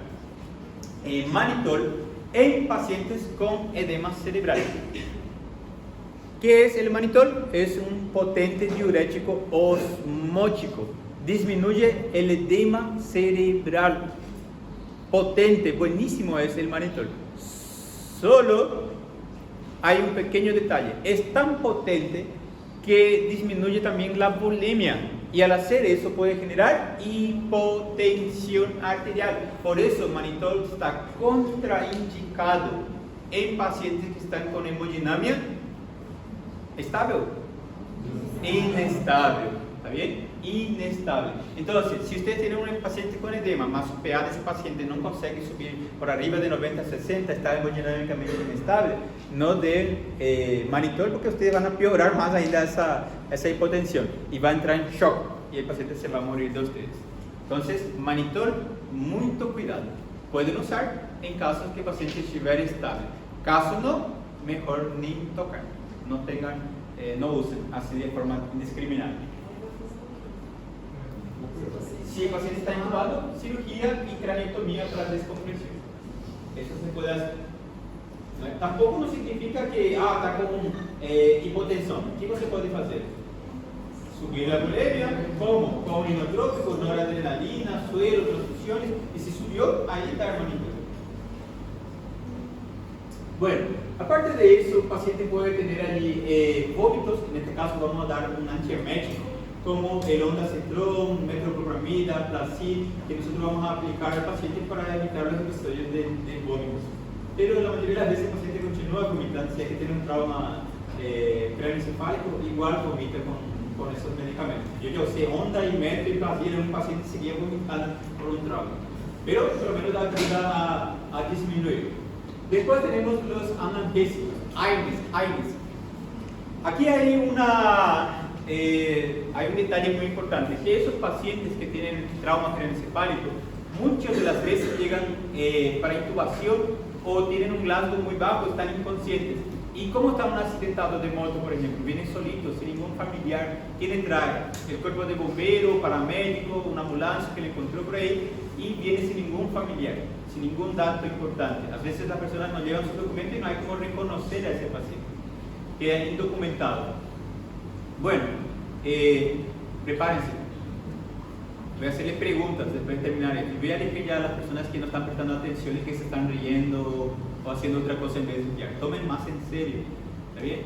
manitol en pacientes con edema cerebral. ¿Qué es el manitol? Es un potente diurético osmótico. Disminuye el edema cerebral. Potente, buenísimo es el manitol. Solo hay un pequeño detalle, es tan potente que disminuye también la bulimia y al hacer eso puede generar hipotensión arterial. Por eso manitol está contraindicado en pacientes que están con hemodinamia estable, inestable, ¿está bien? Inestable. Entonces, si usted tiene un paciente con edema, más su PA de ese paciente no consigue subir por arriba de 90-60, está hemodinámicamente inestable, no den manitol porque ustedes van a empeorar más ainda esa hipotensión y va a entrar en shock y el paciente se va a morir de ustedes. Entonces, manitol, mucho cuidado. Pueden usar en casos que el paciente estiver estable. Caso no, mejor ni tocar, no usen así de forma indiscriminada. Si el paciente está intubado, cirugía y traqueotomía para descompresión. Eso se puede hacer. Tampoco no significa que está con hipotensión. ¿Qué se puede hacer? Subir la bulimia, ¿cómo? Con inotrópico, noradrenalina, suero, transfusiones, y si subió, ahí está hermanito. Bueno, aparte de eso, el paciente puede tener allí vómitos. En este caso vamos a dar un antiemético como el ondansetron, metoclopramida, placid, que nosotros vamos a aplicar al paciente para evitar los episodios de vómitos. Pero la mayoría de las veces el paciente continúa vomitando. Si hay que tener un trauma craneoencefálico, igual vomita con esos medicamentos. Yo sé, onda y metro y placid, un paciente seguía vomitando por un trauma. Pero por lo menos da ayuda a disminuir. Después tenemos los analgésicos, AINES. Aquí hay un detalle muy importante, que esos pacientes que tienen trauma craneoencefálico, muchas de las veces llegan para intubación o tienen un Glasgow muy bajo, están inconscientes. ¿Y cómo está un accidentado de moto, por ejemplo? Viene solito, sin ningún familiar. ¿Quién le trae? El cuerpo de bombero, paramédico, una ambulancia que le encontró por ahí, y viene sin ningún familiar, sin ningún dato importante. A veces las personas no llevan sus documentos y no hay como reconocer a ese paciente. Queda indocumentado. Bueno, prepárense. Voy a hacerles preguntas después de terminar esto. Voy a elegir ya a las personas que no están prestando atención y que se están riendo o haciendo otra cosa en vez de estudiar. Tomen más en serio. ¿Está bien?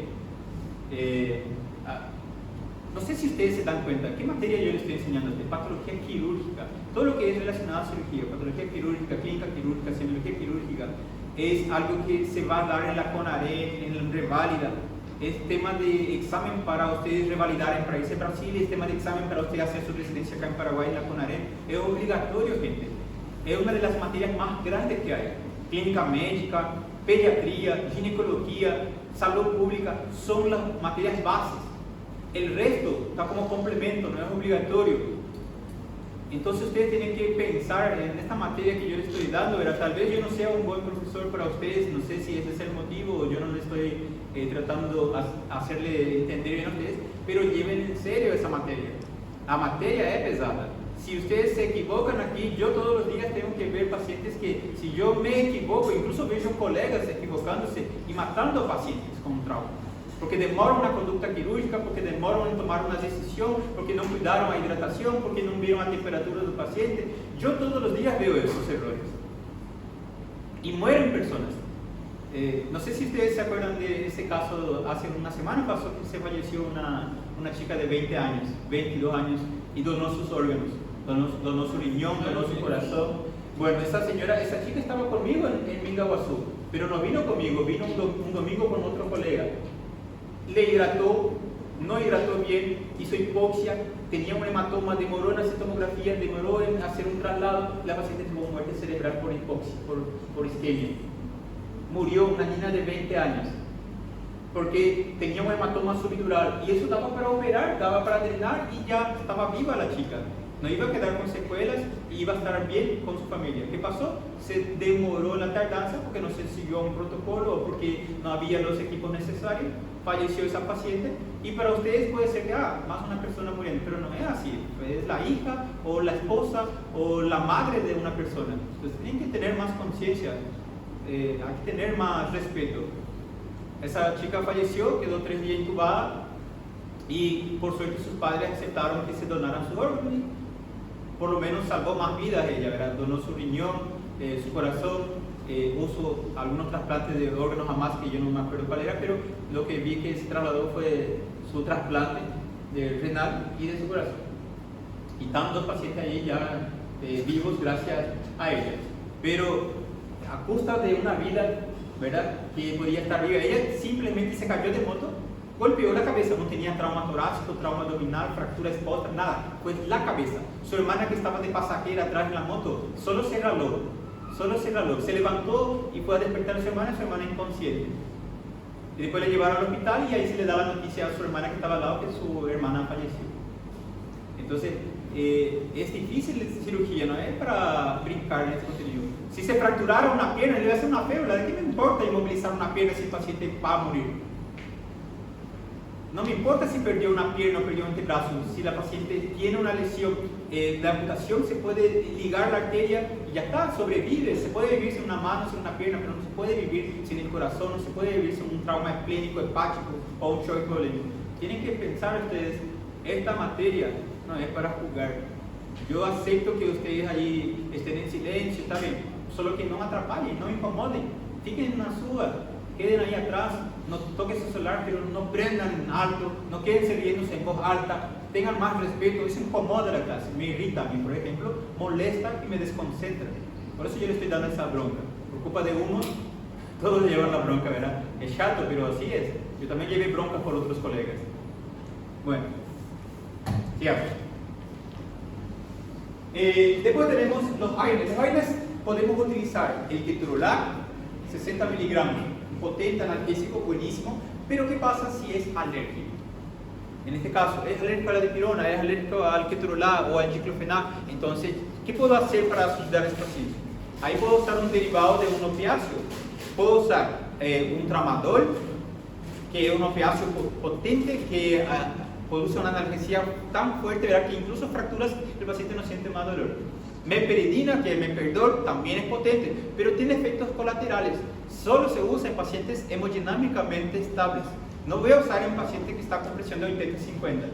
No sé si ustedes se dan cuenta, ¿qué materia yo les estoy enseñando? De patología quirúrgica. Todo lo que es relacionado a cirugía, patología quirúrgica, clínica quirúrgica, semiología quirúrgica, es algo que se va a dar en la CONAREN, en la reválida. Es tema de examen para ustedes revalidar en países de Brasil, es tema de examen para ustedes hacer su residencia acá en Paraguay, en la CONAREN. Es obligatorio, gente. Es una de las materias más grandes que hay. Clínica médica, pediatría, ginecología, salud pública, son las materias bases. El resto está como complemento, no es obligatorio. Entonces ustedes tienen que pensar en esta materia que yo les estoy dando, ¿verdad? Tal vez yo no sea un buen profesor para ustedes, no sé si ese es el motivo, o yo no les estoy tratando de hacerle entender bien a ustedes, pero lleven en serio esa materia. La materia es pesada. Si ustedes se equivocan aquí, yo todos los días tengo que ver pacientes que, si yo me equivoco, incluso veo colegas equivocándose y matando a pacientes con trauma. Porque demoran una conducta quirúrgica, porque demoran en tomar una decisión, porque no cuidaron la hidratación, porque no vieron la temperatura del paciente. Yo todos los días veo esos errores. Y mueren personas. No sé si ustedes se acuerdan de ese caso, hace una semana pasó que se falleció una chica de 20 años, 22 años, y donó sus órganos, donó su riñón, donó su corazón. Bueno, esa chica estaba conmigo en Mingaguazú, pero no vino conmigo, vino un domingo con otro colega. Le hidrató, no hidrató bien, hizo hipoxia, tenía un hematoma, demoró en hacer tomografía, demoró en hacer un traslado, la paciente tuvo muerte cerebral por hipoxia, por isquemia. Murió una niña de 20 años, porque tenía un hematoma subdural, y eso daba para operar, daba para drenar, y ya estaba viva la chica. No iba a quedar con secuelas y iba a estar bien con su familia. ¿Qué pasó? Se demoró la tardanza porque no se siguió un protocolo o porque no había los equipos necesarios. Falleció esa paciente y para ustedes puede ser que más una persona muriendo, pero no es así. Es la hija o la esposa o la madre de una persona. Entonces tienen que tener más conciencia, hay que tener más respeto. Esa chica falleció, quedó 3 días intubada y por suerte sus padres aceptaron que se donaran sus órganos. Por lo menos salvó más vidas ella, ¿verdad? Donó su riñón, su corazón, usó algunos trasplantes de órganos jamás, que yo no me acuerdo cuál era, pero lo que vi que se trasladó fue su trasplante de renal y de su corazón. Y están 2 pacientes ahí ya vivos gracias a ella. Pero a costa de una vida, ¿verdad?, que podía estar viva. Ella simplemente se cayó de moto, golpeó la cabeza, no tenía trauma torácico, trauma abdominal, fractura exposta, nada, pues la cabeza. Su hermana que estaba de pasajera atrás en la moto, solo se raló, se levantó y fue a despertar a su hermana inconsciente. Y después le llevaron al hospital y ahí se le da la noticia a su hermana que estaba al lado que su hermana falleció. Entonces, es difícil la cirugía, no es para brincar en este contenido. Si se fracturara una pierna, le voy a hacer una férula. ¿De qué me importa inmovilizar una pierna si el paciente va a morir? No me importa si perdió una pierna o perdió un antebrazo. Si la paciente tiene una lesión de amputación, se puede ligar la arteria y ya está, sobrevive. Se puede vivir sin una mano, sin una pierna, pero no se puede vivir sin el corazón, no se puede vivir sin un trauma esplénico, hepático o un shock hipovolémico. Tienen que pensar ustedes, esta materia no es para jugar. Yo acepto que ustedes ahí estén en silencio, está bien, solo que no me atrapallen, no me incomoden, fiquen en una suba, queden ahí atrás, no toquen su celular, pero no prendan en alto, no queden riéndose en voz alta, tengan más respeto. Eso incomoda la clase, me irrita a mí, por ejemplo, molesta y me desconcentra. Por eso yo le estoy dando esa bronca. Por culpa de uno, todos llevan la bronca, ¿verdad? Es chato, pero así es. Yo también llevé bronca por otros colegas. Bueno, sigamos. Después tenemos los AINES. Los AINES podemos utilizar el ketorolac, 60 miligramos, potente analgésico, buenísimo, pero ¿qué pasa si es alérgico? En este caso, es alérgico a la dipirona, es alérgico al ketorolac o al diclofenac. Entonces, ¿qué puedo hacer para ayudar a este paciente? Ahí puedo usar un derivado de un opiáceo. Puedo usar un tramadol, que es un opiáceo potente que produce una analgesia tan fuerte, ¿verdad?, que incluso fracturas el paciente no siente más dolor. Meperidina, que el meperdol también es potente, pero tiene efectos colaterales. Solo se usa en pacientes hemodinámicamente estables. No voy a usar en paciente que está con presión de 80-50,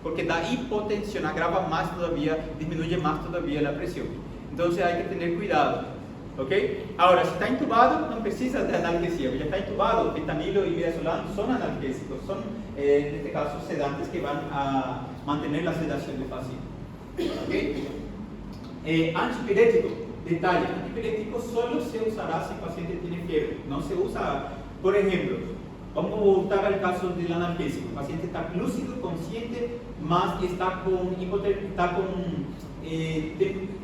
porque da hipotensión, agrava más todavía, disminuye más todavía la presión. Entonces hay que tener cuidado. ¿Ok? Ahora, si está intubado, no precisa de analgesia. Ya está intubado, fentanilo y midazolam son analgésicos, son en este caso sedantes que van a mantener la sedación del paciente. ¿Ok? Antipirético, detalle: antipirético solo se usará si el paciente tiene fiebre. No se usa, por ejemplo, vamos a voltar al caso del analgésico. El paciente está lúcido, consciente, más que está con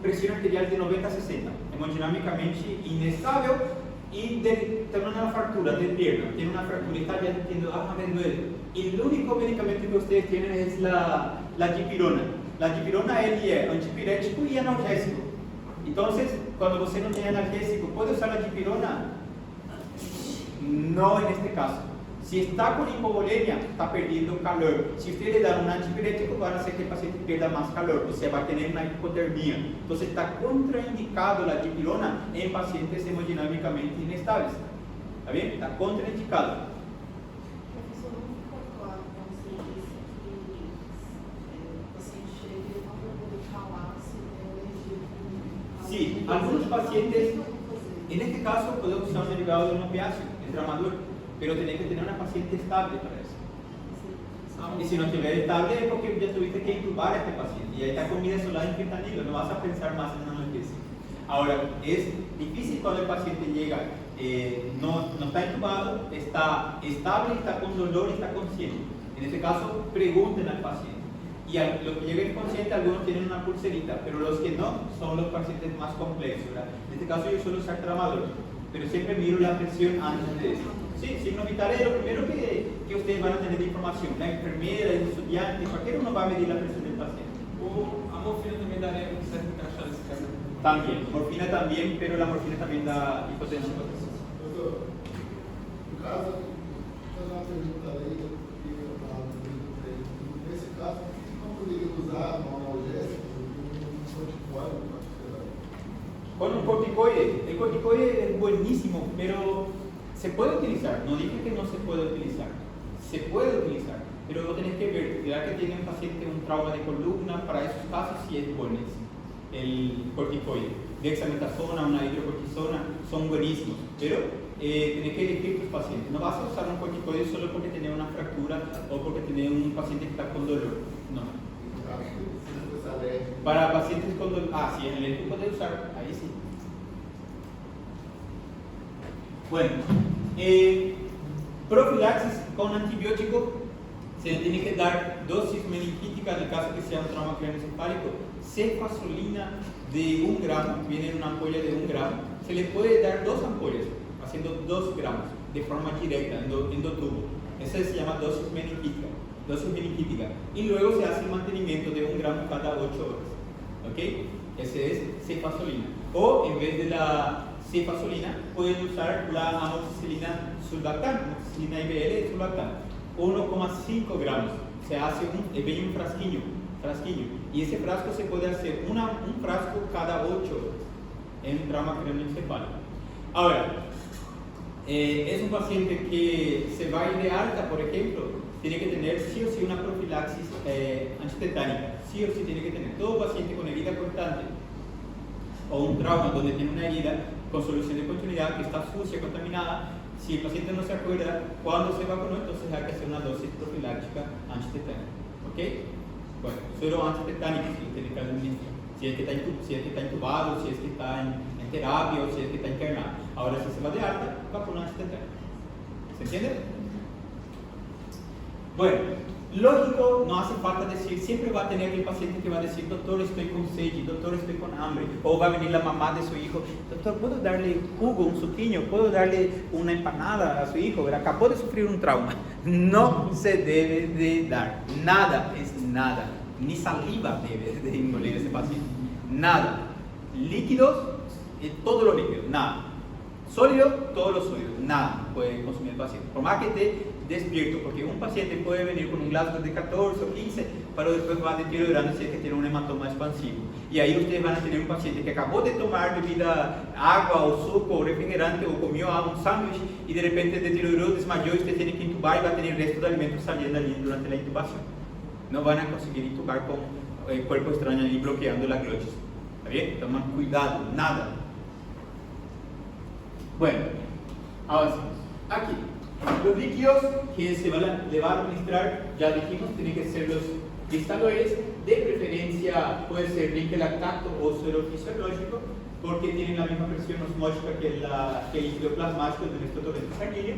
presión arterial de 90-60, hemodinámicamente inestable y tiene una fractura de pierna, tiene una fractura y está ya diciendo, me duele. Y el único medicamento que ustedes tienen es la dipirona. La dipirona es antipirético y analgésico. Entonces, cuando usted no tiene analgésico, ¿puede usar la dipirona? No en este caso. Si está con hipovolemia, está perdiendo calor. Si usted le da un antipirético, van a hacer que el paciente pierda más calor, o sea, va a tener una hipotermia. Entonces, está contraindicado la dipirona en pacientes hemodinámicamente inestables. ¿Está bien? Está contraindicado. Professor, não concordo com você disse que o paciente chega e não vai poder falar se tem alergia com Sí, algunos pacientes, en este caso, podemos usar un derivado de un opiáceo, el tramadol, pero tenés que tener una paciente estable para eso. Y si no estuviera estable es porque ya tuviste que intubar a este paciente y ahí está con midazolam y fentanilo, no vas a pensar más en analgesia. Ahora, es difícil cuando el paciente llega, no está intubado, está estable, está con dolor y está consciente. En este caso, pregunten al paciente. Y a los que lleguen conscientes, algunos tienen una pulserita, pero los que no son los pacientes más complejos, ¿verdad? En este caso yo suelo usar tramadol, pero siempre miro la presión antes de eso. Sí, signos vitales es lo primero que ustedes van a tener de información. La enfermera, el estudiante, cualquiera uno va a medir la presión del paciente. A morfina também daria certo encaixar nesse caso. También, morfina también, pero la morfina también da hipotensión. Doutor, no caso, fazer uma pergunta aí, que eu estava dizendo, nesse caso, não poderia usar um analgésico, um corticoide para tirar? Con un corticoide, el corticoide es buenísimo, pero se puede utilizar, no dije que no se puede utilizar, se puede utilizar, pero lo tenés que ver, ya que tiene un paciente un trauma de columna, para esos casos sí es buenísimo. El corticoide, dexametasona, una hidrocortisona, son buenísimos, pero tenés que elegir tus pacientes. No vas a usar un corticoide solo porque tenés una fractura o porque tenés un paciente que está con dolor, no. Para pacientes con dolor, sí, en el alérgico puede usar, ahí sí. Bueno, profilaxis con antibiótico, se le tiene que dar dosis meningítica en el caso que sea un trauma craneoencefálico. Cefazolina de 1 gramo, viene en una ampolla de 1 gramo. Se le puede dar 2 ampollas, haciendo 2 gramos, de forma directa, endotubo. Esa se llama dosis meningítica. Y luego se hace el mantenimiento de 1 gramo cada 8 horas. ¿Ok? Ese es cefazolina. O en vez de la cefazolina, pueden usar la amoxicilina sulbactam, amoxicilina IBL sulbactam, 1,5 gramos. Se hace viene un frasquillo. Y ese frasco se puede hacer un frasco cada 8 horas en un trauma craneoencefálico. Ahora, es un paciente que se va a ir de alta, por ejemplo, tiene que tener sí o sí una profilaxis antitetánica, sí o sí tiene que tener. Todo paciente con herida cortante o un trauma donde tiene una herida con solución de continuidad que está sucia, contaminada, si el paciente no se acuerda cuándo se vacunó, entonces hay que hacer una dosis profiláctica antitetánica. ¿Ok? Bueno, suero antitetánico si lo tiene que administrar. Si es que está intubado, si es que está en terapia o si es que está internado. Ahora, si se va de alta, vacuna antitetánica. ¿Se entiende? Bueno, lógico, no hace falta decir, siempre va a tener el paciente que va a decir, doctor, estoy con sed, doctor, estoy con hambre, o va a venir la mamá de su hijo, doctor, ¿puedo darle jugo, un suquiño? ¿Puedo darle una empanada a su hijo? Acabó de sufrir un trauma. No se debe de dar, nada es nada, ni saliva debe de engolir ese paciente, nada. Líquidos, todos los líquidos, nada. Sólido, todos los sólidos, nada puede consumir el paciente. Por más que esté despierto, porque un paciente puede venir con un Glasgow de 14 o 15, pero después va deteriorando si es que tiene un hematoma expansivo. Y ahí ustedes van a tener un paciente que acabó de tomar bebida, agua o suco o refrigerante o comió un sándwich y de repente deterioró, desmayó y usted tiene que intubar y va a tener el resto de alimentos saliendo allí durante la intubación. No van a conseguir intubar con el cuerpo extraño ahí bloqueando la glotis. ¿Está bien? Toman cuidado, nada. Bueno, avancemos. Aquí. Los líquidos que le va a administrar, ya dijimos, tienen que ser los cristaloides, de preferencia puede ser lactato o suero fisiológico, porque tienen la misma presión osmótica que el líquido plasmático de nuestro torrente sanguíneo.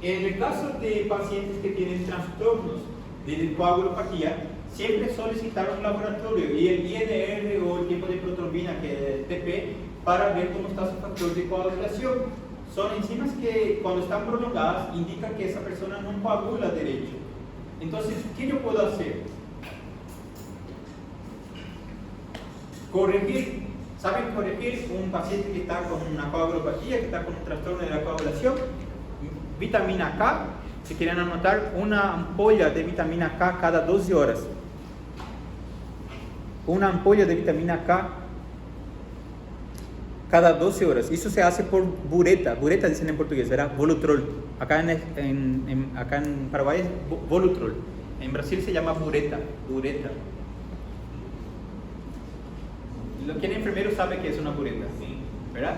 En el caso de pacientes que tienen trastornos de coagulopatía, siempre solicitar un laboratorio y el INR o el tiempo de protrombina, que es el TP, para ver cómo está su factor de coagulación. Son enzimas que cuando están prolongadas indican que esa persona no coagula derecho. Entonces, ¿qué yo puedo hacer? Corregir. ¿Saben corregir un paciente que está con una coagulopatía, que está con un trastorno de la coagulación? Vitamina K, si quieren anotar, una ampolla de vitamina K cada 12 horas. Una ampolla de vitamina K cada 12 horas. Eso se hace por bureta. Bureta dicen en portugués, ¿verdad? Volutrol. Acá en Paraguay es Volutrol. En Brasil se llama bureta. Bureta. ¿Quién enfermero sabe que es una bureta? ¿Verdad?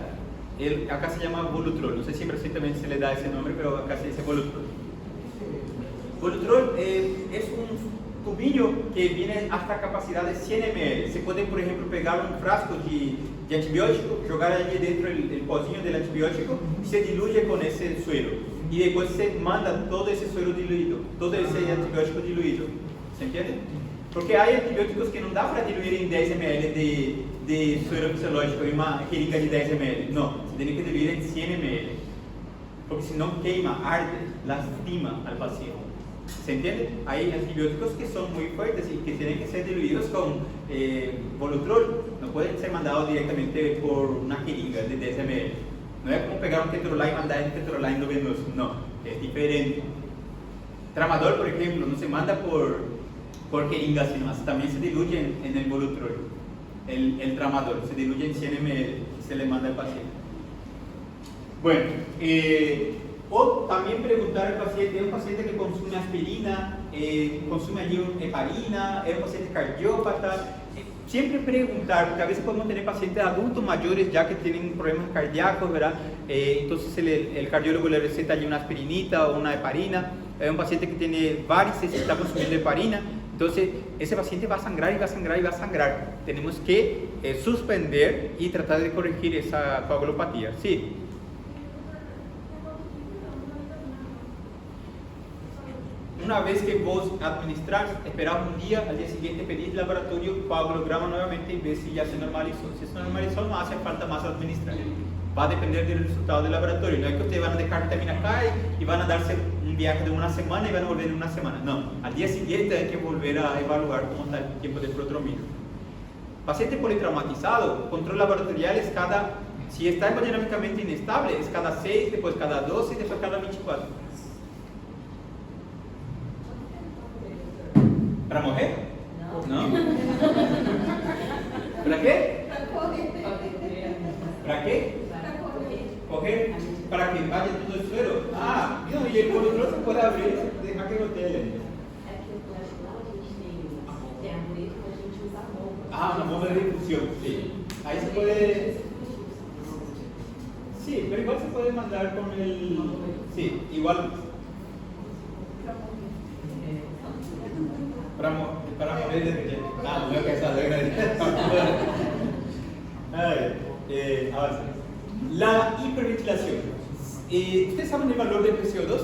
Acá se llama Volutrol. No sé si en Brasil también se le da ese nombre, pero acá se dice Volutrol. Volutrol es un tubillo que viene hasta capacidad de 100 ml. Se puede, por ejemplo, pegar un frasco de antibiótico, jogar allí dentro el pozinho del antibiótico y se diluye con ese suero. Y después se manda todo ese suero diluido, todo ese antibiótico diluido. ¿Se entiende? Porque hay antibióticos que no da para diluir en 10 ml de suero fisiológico en una jeringa de 10 ml. No, se tiene que diluir en 100 ml. Porque si no queima, arde, lastima al paciente. ¿Se entiende? Hay antibióticos que son muy fuertes y que tienen que ser diluidos con Volutrol. No pueden ser mandados directamente por una jeringa de 10 ml. No es como pegar un tetraline y mandar el tetraline venoso. No, es diferente. Tramadol, por ejemplo, no se manda por jeringa, sino también se diluye en el Volutrol. El tramadol se diluye en 100 ml y se le manda al paciente. Bueno, o también preguntar al paciente, ¿es un paciente que consume aspirina, consume allí heparina, es un paciente cardiópata? Siempre preguntar, porque a veces podemos tener pacientes adultos mayores ya que tienen problemas cardíacos, ¿verdad? Entonces el cardiólogo le receta allí una aspirinita o una heparina. Es un paciente que tiene varices y está consumiendo heparina. Entonces ese paciente va a sangrar y va a sangrar y va a sangrar. Tenemos que suspender y tratar de corregir esa coagulopatía. Sí. Una vez que vos administras, esperás un día, al día siguiente pedís laboratorio, coagulograma nuevamente y ves si ya se normalizó. Si se normalizó, no hace falta más administrar. Va a depender del resultado del laboratorio. No es que ustedes van a dejar vitamina K y van a darse un viaje de una semana y van a volver en una semana. No, al día siguiente hay que volver a evaluar cómo está el tiempo de protrombina. Paciente politraumatizado, control laboratorial es si está hemodinámicamente inestable, es cada 6, después cada 12 y después cada 24. ¿Para mujer? No. ¿Para qué? ¿Para qué? Coger para que vaya todo el suero. Ah, no, y el control se puede abrir, dejar que gotee. Ah, una bomba de difusión, sí. Ahí se puede. Sí, pero igual se puede mandar con el. Sí, igual. Para morir de relleno. Ah, no, que esa avanza. La hiperventilación. ¿Ustedes saben el valor del PCO2?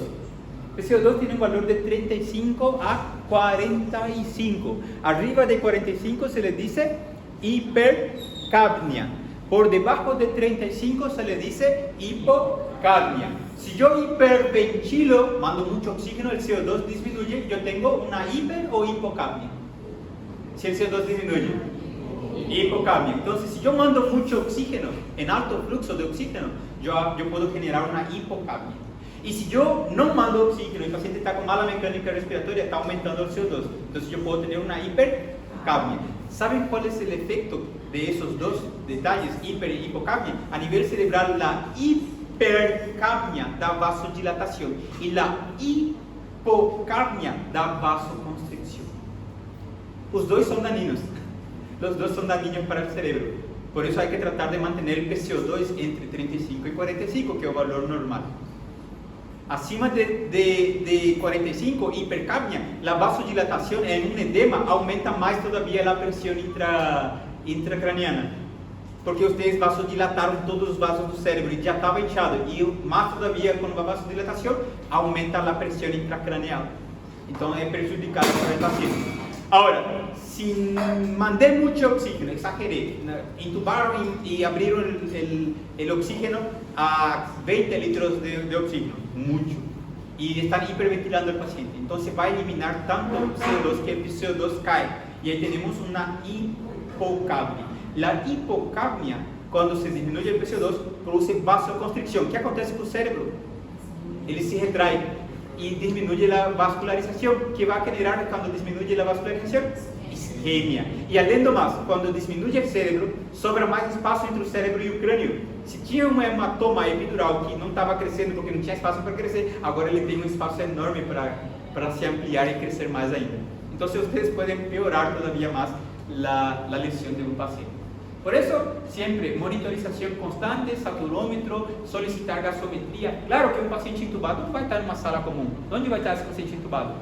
PCO2 tiene un valor de 35 a 45. Arriba de 45 se le dice hipercapnia. Por debajo de 35 se le dice hipocapnia. Si yo hiperventilo, mando mucho oxígeno, el CO2 disminuye, yo tengo una hiper o hipocapnia. Si el CO2 disminuye, hipocapnia. Entonces, si yo mando mucho oxígeno, en alto flujo de oxígeno, yo puedo generar una hipocapnia. Y si yo no mando oxígeno, el paciente está con mala mecánica respiratoria, está aumentando el CO2, entonces yo puedo tener una hipercapnia. ¿Saben cuál es el efecto de esos dos detalles, hiper y hipocapnia? A nivel cerebral, la hipercapnia da vasodilatación y la hipocapnia da vasoconstricción. Los dos son dañinos. Los dos son dañinos para el cerebro. Por eso hay que tratar de mantener el PCO2 entre 35 y 45, que es el valor normal. Acima de 45, hipercapnia, la vasodilatación en un edema aumenta más todavía la presión intracraniana. Porque ustedes vasodilataron todos los vasos del cerebro y ya estaba hinchado. Y más todavía con la vasodilatación aumenta la presión intracraneal. Entonces es perjudicial para el paciente. Ahora, si mandé mucho oxígeno, exageré, intubaron y abrieron el oxígeno a 20 litros de oxígeno, mucho, y están hiperventilando al paciente, entonces va a eliminar tanto CO2 que el CO2 cae, y ahí tenemos una hipocapnia. La hipocapnia, cuando se disminuye el CO2, produce vasoconstricción. ¿Qué acontece con el cerebro? Él se retrae y disminuye la vascularización. ¿Qué va a generar cuando disminuye la vascularización? Isquemia. Y alendo más, cuando disminuye el cerebro, sobra más espacio entre el cerebro y el cráneo. Si tinha un hematoma epidural que no estaba creciendo porque no tenía espacio para crecer, ahora ele tem un espacio enorme para se ampliar y crecer más ainda. Entonces ustedes pueden empeorar todavía más la lesión de un paciente. Por eso, siempre monitorización constante, saturómetro, solicitar gasometría. Claro que un paciente intubado no va a estar en una sala común. ¿Dónde va a estar ese paciente intubado?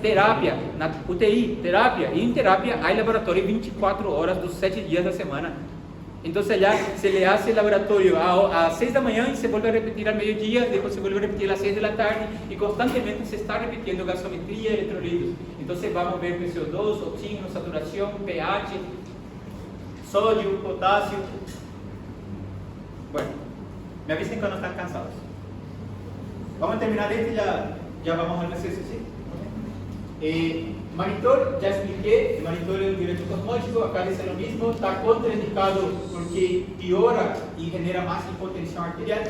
Terapia, na UTI, terapia. Y en terapia hay laboratorio 24 horas, los 7 días de la semana. Entonces allá se le hace el laboratorio a 6 de la mañana y se vuelve a repetir al mediodía, después se vuelve a repetir a las 6 de la tarde y constantemente se está repitiendo gasometría, electrolitos. Entonces vamos a ver PCO2, oxígeno, saturación, pH, sodio, potasio. Bueno, me avisen cuando están cansados. Vamos a terminar este y ya vamos al receso, ¿sí? Monitor, ya expliqué, el monitor es un diurético osmótico, acá dice lo mismo, está contraindicado porque piora y genera más hipotensión arterial.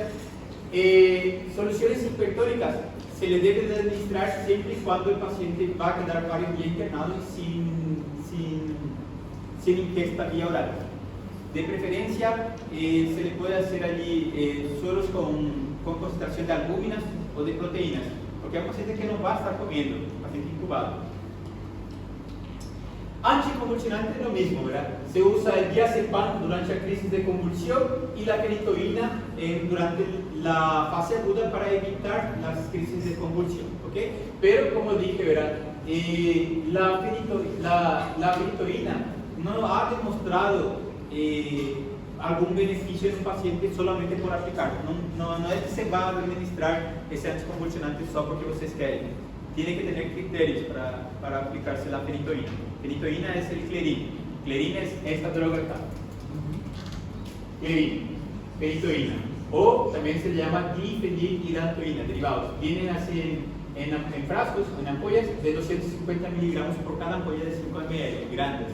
Soluciones hipertónicas se le debe de administrar siempre y cuando el paciente va a quedar varios días internado sin ingesta vía oral. De preferencia, se le puede hacer allí sueros con concentración de albúminas o de proteínas, porque hay paciente que no va a estar comiendo, paciente incubado. Anticonvulsionante es lo mismo, ¿verdad? Se usa el diazepam durante la crisis de convulsión y la fenitoína durante la fase aguda para evitar las crisis de convulsión, ¿ok? Pero como dije, ¿verdad? La fenitoína no ha demostrado algún beneficio en un paciente solamente por aplicarlo. No es que se va a administrar ese anticonvulsionante solo porque ustedes quieren. Tiene que tener criterios para aplicarse la fenitoína. Fenitoína es el clerín. Clerín es esta droga acá. Clerín, fenitoína. O también se llama difenilhidratoína, derivados. Vienen así en frascos, en ampollas de 250 miligramos por cada ampolla de 5 ml, grandes.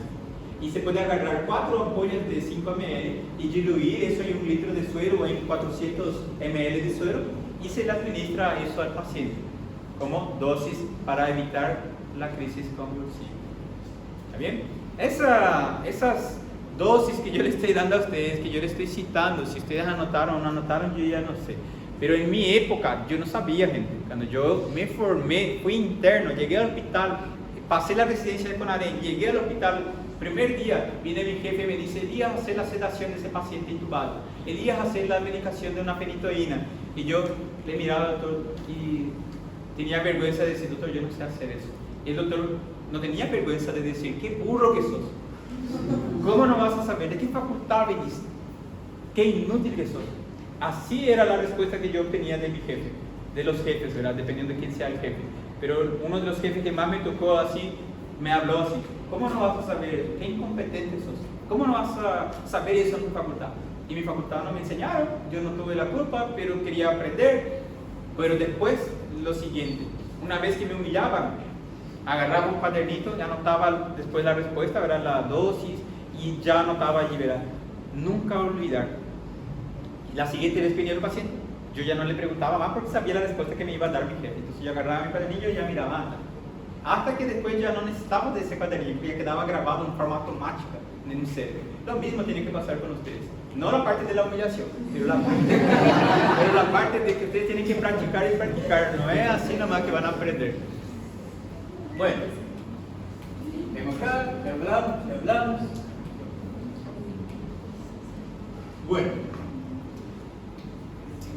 y se puede agarrar 4 ampollas de 5 ml y diluir eso en 1 litro de suero o en 400 ml de suero y se le administra eso al paciente como dosis para evitar la crisis convulsiva. ¿Está bien? Esas dosis que yo le estoy dando a ustedes, que yo le estoy citando, si ustedes anotaron o no anotaron, yo ya no sé. Pero en mi época yo no sabía, gente. Cuando yo me formé, fui interno, llegué al hospital, pasé la residencia de Conarén, llegué al hospital, primer día, viene mi jefe y me dice, Elías, hacer la sedación de ese paciente intubado, Elías, hacer la medicación de una fenitoína. Y yo le miraba al doctor y tenía vergüenza de decir, doctor, yo no sé hacer eso. Y el doctor no tenía vergüenza de decir, qué burro que sos. ¿Cómo no vas a saber? ¿De qué facultad viniste? Qué inútil que sos. Así era la respuesta que yo obtenía de mi jefe, de los jefes, ¿verdad? Dependiendo de quién sea el jefe. Pero uno de los jefes que más me tocó así, me habló así. ¿Cómo no vas a saber eso? Qué incompetente sos. ¿Cómo no vas a saber eso en tu facultad? Y mi facultad no me enseñaron, yo no tuve la culpa, pero quería aprender. Pero después, lo siguiente, una vez que me humillaban, agarraba un cuadernito, ya anotaba después la respuesta, ¿verdad? La dosis, y ya anotaba allí, ¿verdad? Nunca olvidar. La siguiente vez venía el paciente, yo ya no le preguntaba más porque sabía la respuesta que me iba a dar mi jefe. Entonces yo agarraba mi cuadernillo y ya miraba hasta que después ya no necesitaba de ese cuadernillo, porque ya quedaba grabado en forma automática en un cerebro. Lo mismo tiene que pasar con ustedes. No la parte de la humillación, pero la parte de que ustedes tienen que practicar y practicar. No es así nomás que van a aprender. Bueno, vemos acá, hablamos. Bueno,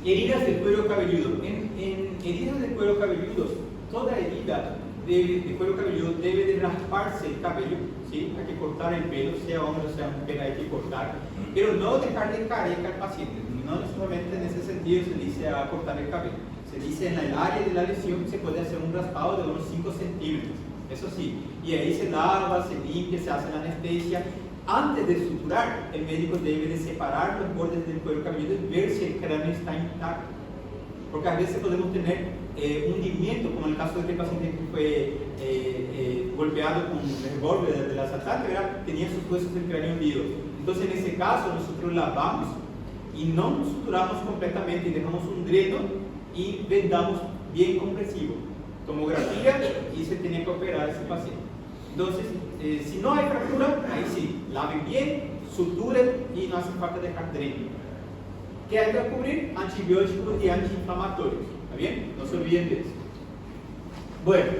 heridas del cuero cabelludo. En heridas del cuero cabelludo, toda herida de cuero cabelludo debe de rasparse el cabello, ¿sí? Hay que cortar el pelo, sea hombre o sea mujer, hay que cortar, pero no dejarle careca al paciente. No solamente en ese sentido se dice a cortar el cabello, se dice en el área de la lesión se puede hacer un raspado de unos 5 centímetros, eso sí, y ahí se lava, se limpia, se hace la anestesia. Antes de suturar, el médico debe de separar los bordes del cuero cabelludo y ver si el cráneo está intacto, porque a veces podemos tener hundimiento, como en el caso de este paciente que fue golpeado con el revólver del asaltante, ¿verdad? Tenía sus huesos del cráneo hundidos. Entonces en ese caso nosotros lavamos y no suturamos completamente y dejamos un dreno y vendamos bien compresivo, tomografía, y se tiene que operar a ese paciente. Entonces, si no hay fractura, ahí sí, laven bien, suturen y no hace falta dejar dreno. ¿Qué hay que cubrir? Antibióticos y antiinflamatorios. ¿Está bien? No se olviden de eso. Bueno,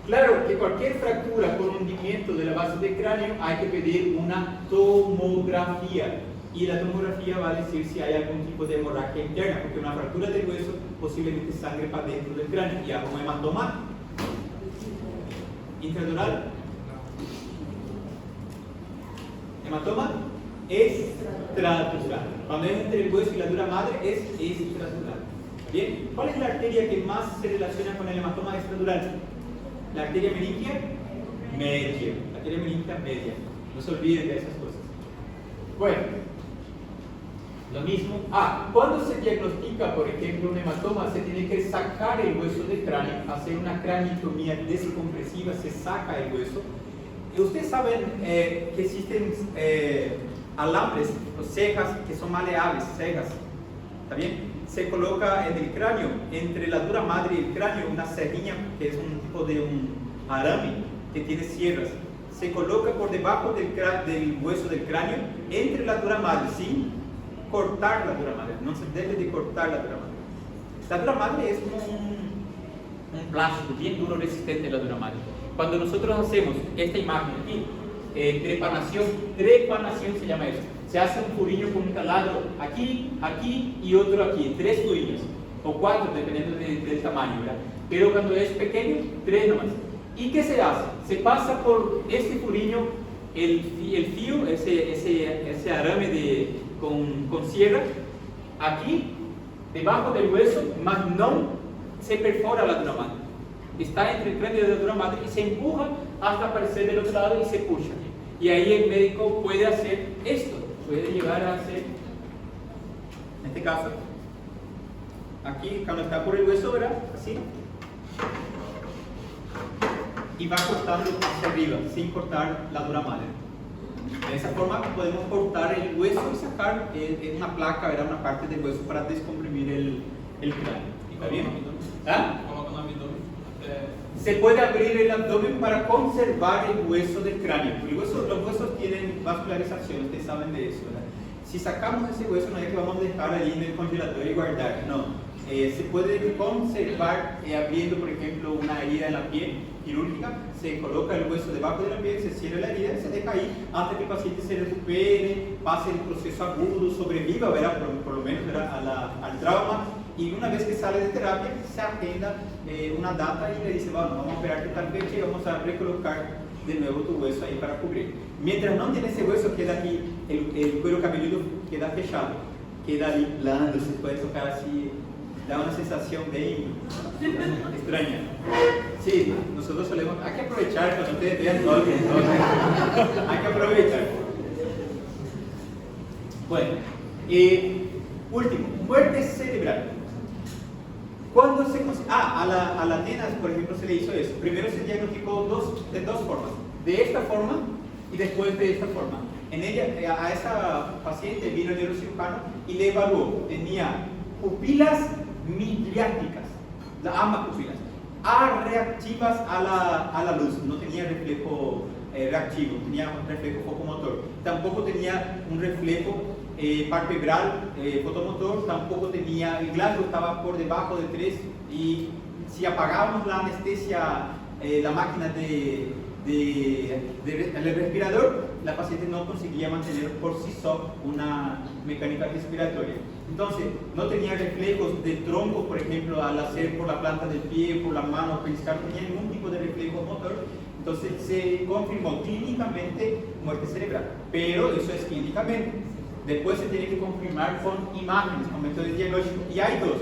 claro que cualquier fractura con hundimiento de la base del cráneo hay que pedir una tomografía. Y la tomografía va a decir si hay algún tipo de hemorragia interna, porque una fractura del hueso posiblemente sangre para dentro del cráneo y algún hematoma intradural. Hematoma extradural. Cuando es entre el hueso y la dura madre es extradural. ¿Bien? ¿Cuál es la arteria que más se relaciona con el hematoma extradural? La arteria meningia media. La arteria meningia media. No se olviden de esas cosas. Bueno, lo mismo. Cuando se diagnostica, por ejemplo, un hematoma, se tiene que sacar el hueso del cráneo, hacer una craniotomía descompresiva, se saca el hueso. Y ustedes saben que existen alambres o cejas que son maleables, cejas. ¿Está bien? Se coloca en el cráneo, entre la dura madre y el cráneo, una cerniña que es un tipo de un arame que tiene sierras. Se coloca por debajo del hueso del cráneo, entre la dura madre, sin cortar la dura madre. No se debe de cortar la dura madre. La dura madre es como un plástico bien duro, resistente a la dura madre. Cuando nosotros hacemos esta imagen aquí, trepanación se llama eso. Se hace un furillo con un taladro aquí, aquí y otro aquí, 3 furillos, o 4 dependiendo del tamaño, ¿verdad? Pero cuando es pequeño, 3 nomás. ¿Y qué se hace? Se pasa por este furillo el fío, ese arame con sierra, aquí, debajo del hueso, mas no se perfora la dura madre. Está entre el cráneo y la dura madre y se empuja hasta aparecer del otro lado y se pucha. Y ahí el médico puede hacer esto, puede llegar a hacer, en este caso, aquí cuando está por el hueso, ¿verdad? Así. Y va cortando hacia arriba, sin cortar la dura madre. De esa forma podemos cortar el hueso y sacar una placa, era una parte del hueso para descomprimir el cráneo. ¿Está bien? ¿Ah? Coloca no abdômen. Se puede abrir el abdomen para conservar el hueso del cráneo. Los huesos tienen vascularización, ustedes saben de eso, ¿verdad? Si sacamos ese hueso, no es que vamos a dejar allí en el congelador y guardar, no. Se puede conservar abriendo, por ejemplo, una herida en la piel quirúrgica, se coloca el hueso debajo de la piel, se cierra la herida y se deja ahí hasta que el paciente se recupere, pase el proceso agudo, sobreviva, ¿verdad? Por lo menos, ¿verdad? al trauma. Y una vez que sale de terapia, se agenda una data y le dice, vamos a operarte tal fecha y vamos a recolocar de nuevo tu hueso ahí para cubrir. Mientras no tiene ese hueso, queda aquí, el cuero cabelludo queda fechado, queda ahí blando, se puede tocar así, da una sensación bien extraña. Sí, nosotros solemos, hay que aprovechar cuando ustedes vean todo bien, hay que aprovechar. Bueno, último, muerte cerebral. Cuando se a las nenas, por ejemplo, se le hizo eso. Primero se diagnosticó de dos formas, de esta forma y después de esta forma. En ella, a esa paciente vino el neurocirujano y le evaluó. Tenía pupilas midriáticas, ambas pupilas, reactivas a la luz, no tenía reflejo reactivo, tenía un reflejo focomotor, tampoco tenía un reflejo palpebral fotomotor, tampoco tenía, el glabro estaba por debajo de 3 y si apagábamos la anestesia, la máquina del respirador, la paciente no conseguía mantener por sí sola una mecánica respiratoria. Entonces, no tenía reflejos de tronco, por ejemplo, al hacer por la planta del pie, por la mano, pellizcar, no tenía ningún tipo de reflejo motor. Entonces, se confirmó clínicamente muerte cerebral, pero eso es clínicamente. Después se tiene que confirmar con imágenes, con métodos diagnósticos, y hay dos.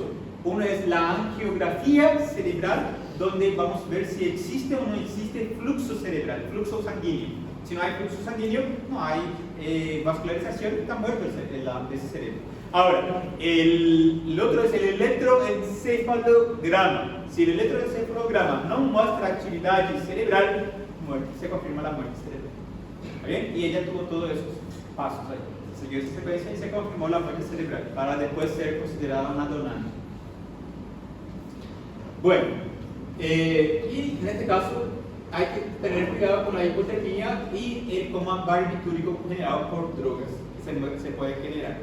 Uno es la angiografía cerebral, donde vamos a ver si existe o no existe flujo cerebral, flujo sanguíneo. Si no hay flujo sanguíneo, no hay vascularización, está muerto ese cerebro. Ahora, el otro es el electroencefalograma. Si el electroencefalograma no muestra actividad cerebral, se confirma la muerte cerebral. ¿Está bien? Y ella tuvo todos esos pasos ahí. Siguió esa secuencia y se confirmó la muerte cerebral para después ser considerada una donante. Bueno, y en este caso hay que tener cuidado con la hipotermia y el coma barbitúrico generado por drogas que se puede generar.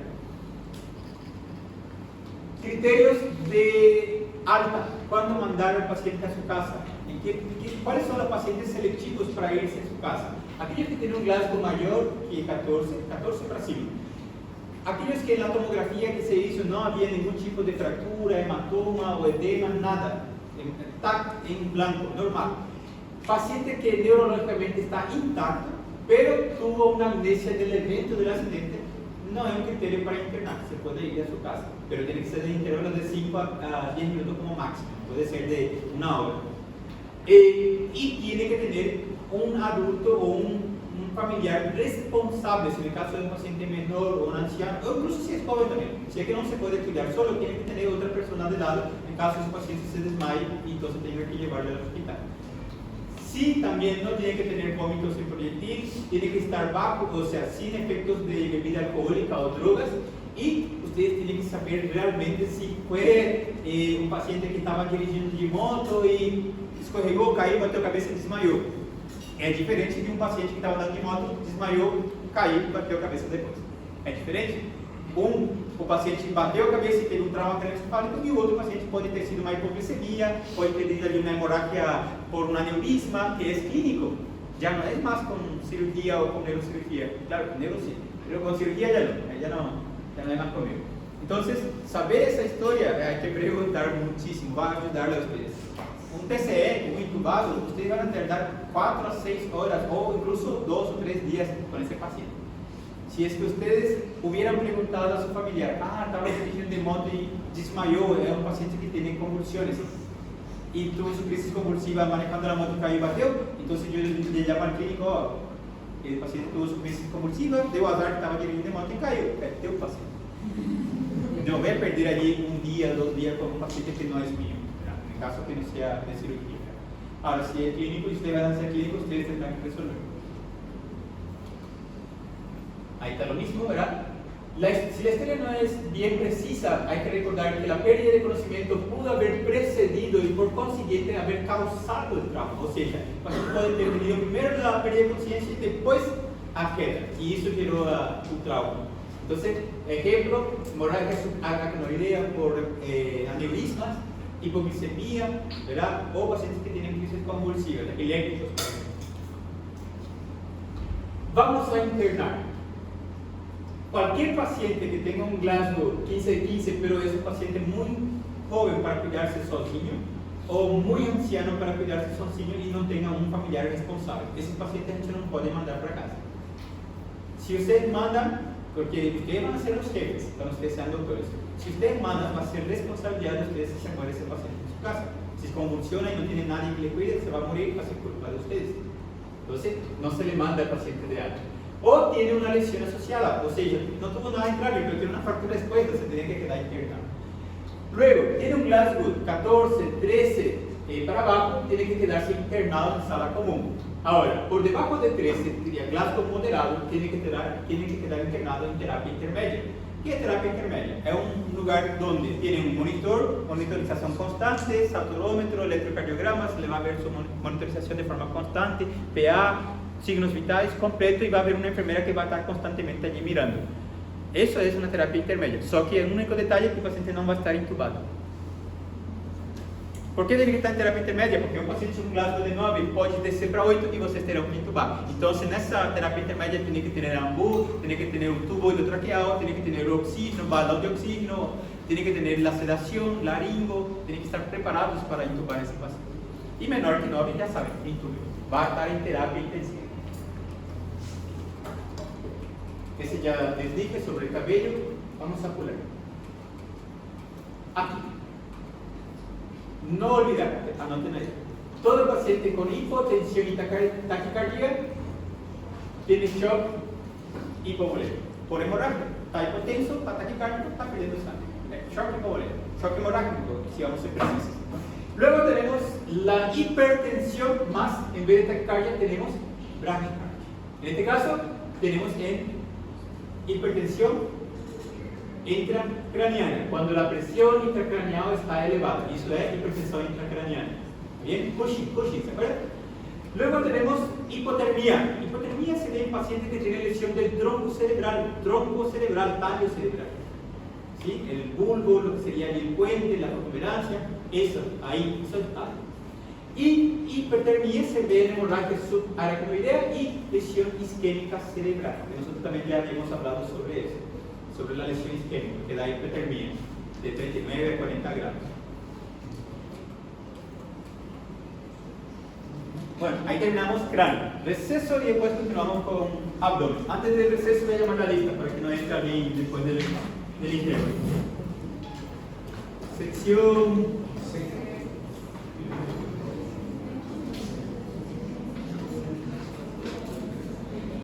Criterios de alta. ¿Cuándo mandar al paciente a su casa? ¿Cuáles son los pacientes selectivos para irse a su casa? Aquellos que tienen un Glasgow mayor que 14 para cima. Aquellos que en la tomografía que se hizo no había ningún tipo de fractura, hematoma o edema, nada. Está en blanco, normal. Paciente que neurológicamente está intacto, pero tuvo una amnesia del evento del accidente, no es un criterio para internar, se puede ir a su casa, pero tiene que ser de intervalos de 5 a 10 minutos como máximo, puede ser de una hora. Y tiene que tener un adulto o un familiar responsable, si en el caso de un paciente menor o un anciano, o incluso si es joven también, si es que no se puede cuidar solo, tiene que tener otra persona de lado en caso de que su paciente se desmaye y entonces tenga que llevarle al hospital. Sí, también no tiene que tener vómitos sin proyectil, tiene que estar bajo, o sea, sin efectos de bebida alcohólica o drogas, y ustedes tienen que saber realmente si fue un paciente que estaba dirigiendo de moto y escorregou, caiu, bateu a cabeça e desmaiou. É diferente de um paciente que estava andando de moto, desmaiou, caiu e bateu a cabeça depois. É diferente? O paciente bateu a cabeça e teve um trauma craneoencefálico, e o outro paciente pode ter sido uma hipoglicemia, pode ter tido ali uma hemorragia por un aneurisma, que es clínico. Ya no es más con cirugía o con neurocirugía. Claro, con neuro sí, pero con cirugía ya no es más conmigo. Entonces, saber esa historia hay que preguntar muchísimo, va a ayudarle a ustedes. Un TCE, un intubado, ustedes van a tardar 4 a 6 horas o incluso 2 o 3 días con ese paciente. Si es que ustedes hubieran preguntado a su familiar, estaba dirigiendo de moto y desmayó, es un paciente que tiene convulsiones y tuvo su crisis convulsiva manejando la moto y cayó y bateu, entonces yo le llamo al clínico, el paciente tuvo su crisis convulsiva, deu azar que estaba dirigiendo de moto y cayó, es teu paciente. No voy a perder allí un día, 2 días con un paciente que no es mío, en el caso que no sea de cirugía. Ahora, si es clínico y ustedes van a ser clínicos, ustedes tendrán que resolver. ahí está lo mismo, ¿verdad? Si la historia no es bien precisa, hay que recordar que la pérdida de conocimiento pudo haber precedido y por consiguiente haber causado el trauma. O sea, el paciente puede haber tenido primero la pérdida de conciencia y después a queda, y eso generó un trauma. Entonces, ejemplo, hemorragia subaracnoidea por aneurismas, hipoglicemia, ¿verdad? O pacientes que tienen crisis convulsivas, epilépticos. Vamos a internar. Cualquier paciente que tenga un Glasgow 15-15, pero es un paciente muy joven para cuidarse sozinho, o muy anciano para cuidarse sozinho y no tenga un familiar responsable, ese paciente a gente no puede mandar para casa. Si ustedes mandan, porque ustedes van a ser los jefes cuando ustedes sean doctores, si ustedes mandan, va a ser responsabilidad de ustedes si se muere ese paciente en su casa. Si convulsiona y no tiene nadie que le cuide, se va a morir, va a ser culpa de ustedes. Entonces, no se le manda al paciente de alta. O tiene una lesión asociada, o sea, no tuvo nada en grave, pero tiene una fractura expuesta, se tiene que quedar internado. Luego, tiene un Glasgow 14, 13 para abajo, tiene que quedarse internado en sala común. Ahora, por debajo de 13, diría Glasgow moderado, tiene que quedar internado en terapia intermedia. ¿Qué es terapia intermedia? Es un lugar donde tiene un monitor, monitorización constante, saturómetro, electrocardiograma, se le va a ver su monitorización de forma constante, PA, signos vitales completo, y va a haber una enfermera que va a estar constantemente allí mirando. Eso es una terapia intermedia, só que el único detalle es que el paciente no va a estar intubado. ¿Por qué debe estar en terapia intermedia? Porque un paciente con un Glasgow de 9 puede descer para 8 y vocês terão que intubar. Entonces, nessa terapia intermedia tiene que tener AMBU, tiene que tener un tubo hidrotraqueal, tiene que tener oxígeno, balón de oxígeno, tiene que tener la sedación, laringo, tiene que estar preparados para intubar a ese paciente. Y menor que 9, ya saben, intube. Va a estar en terapia intensiva. Ese ya les dije sobre el cabello. Vamos a pular. Aquí. No olvidar, anoten ahí. Todo paciente con hipotensión y taquicardia tiene shock hipovolémico. Por hemorragia, está hipotenso, está taquicárdico, está perdiendo sangre. Shock hipovolémico, shock hemorrágico, si vamos a ser precisos. Luego tenemos la hipertensión más, en vez de taquicardia, tenemos bradicardia. En este caso, tenemos en hipertensión intracraniana, cuando la presión intracraneal está elevada, y eso es hipertensión intracraniana. Bien, Cushing, ¿se acuerdan? Luego tenemos hipotermia. Hipotermia se ve en pacientes que tienen lesión del tronco cerebral, tallo cerebral. ¿Sí? El bulbo, lo que sería el puente, la protuberancia, eso es tallo. Y hipertermia se ve en hemorragia subaracnoidea y lesión isquémica cerebral, que nosotros también ya habíamos hablado sobre eso, sobre la lesión isquémica, que da hipertermia de 39 a 40 grados. Bueno, ahí terminamos cráneo, receso, y después continuamos con abdomen. Antes del receso voy a llamar la lista para que no entre alguien después del intervalo. Sección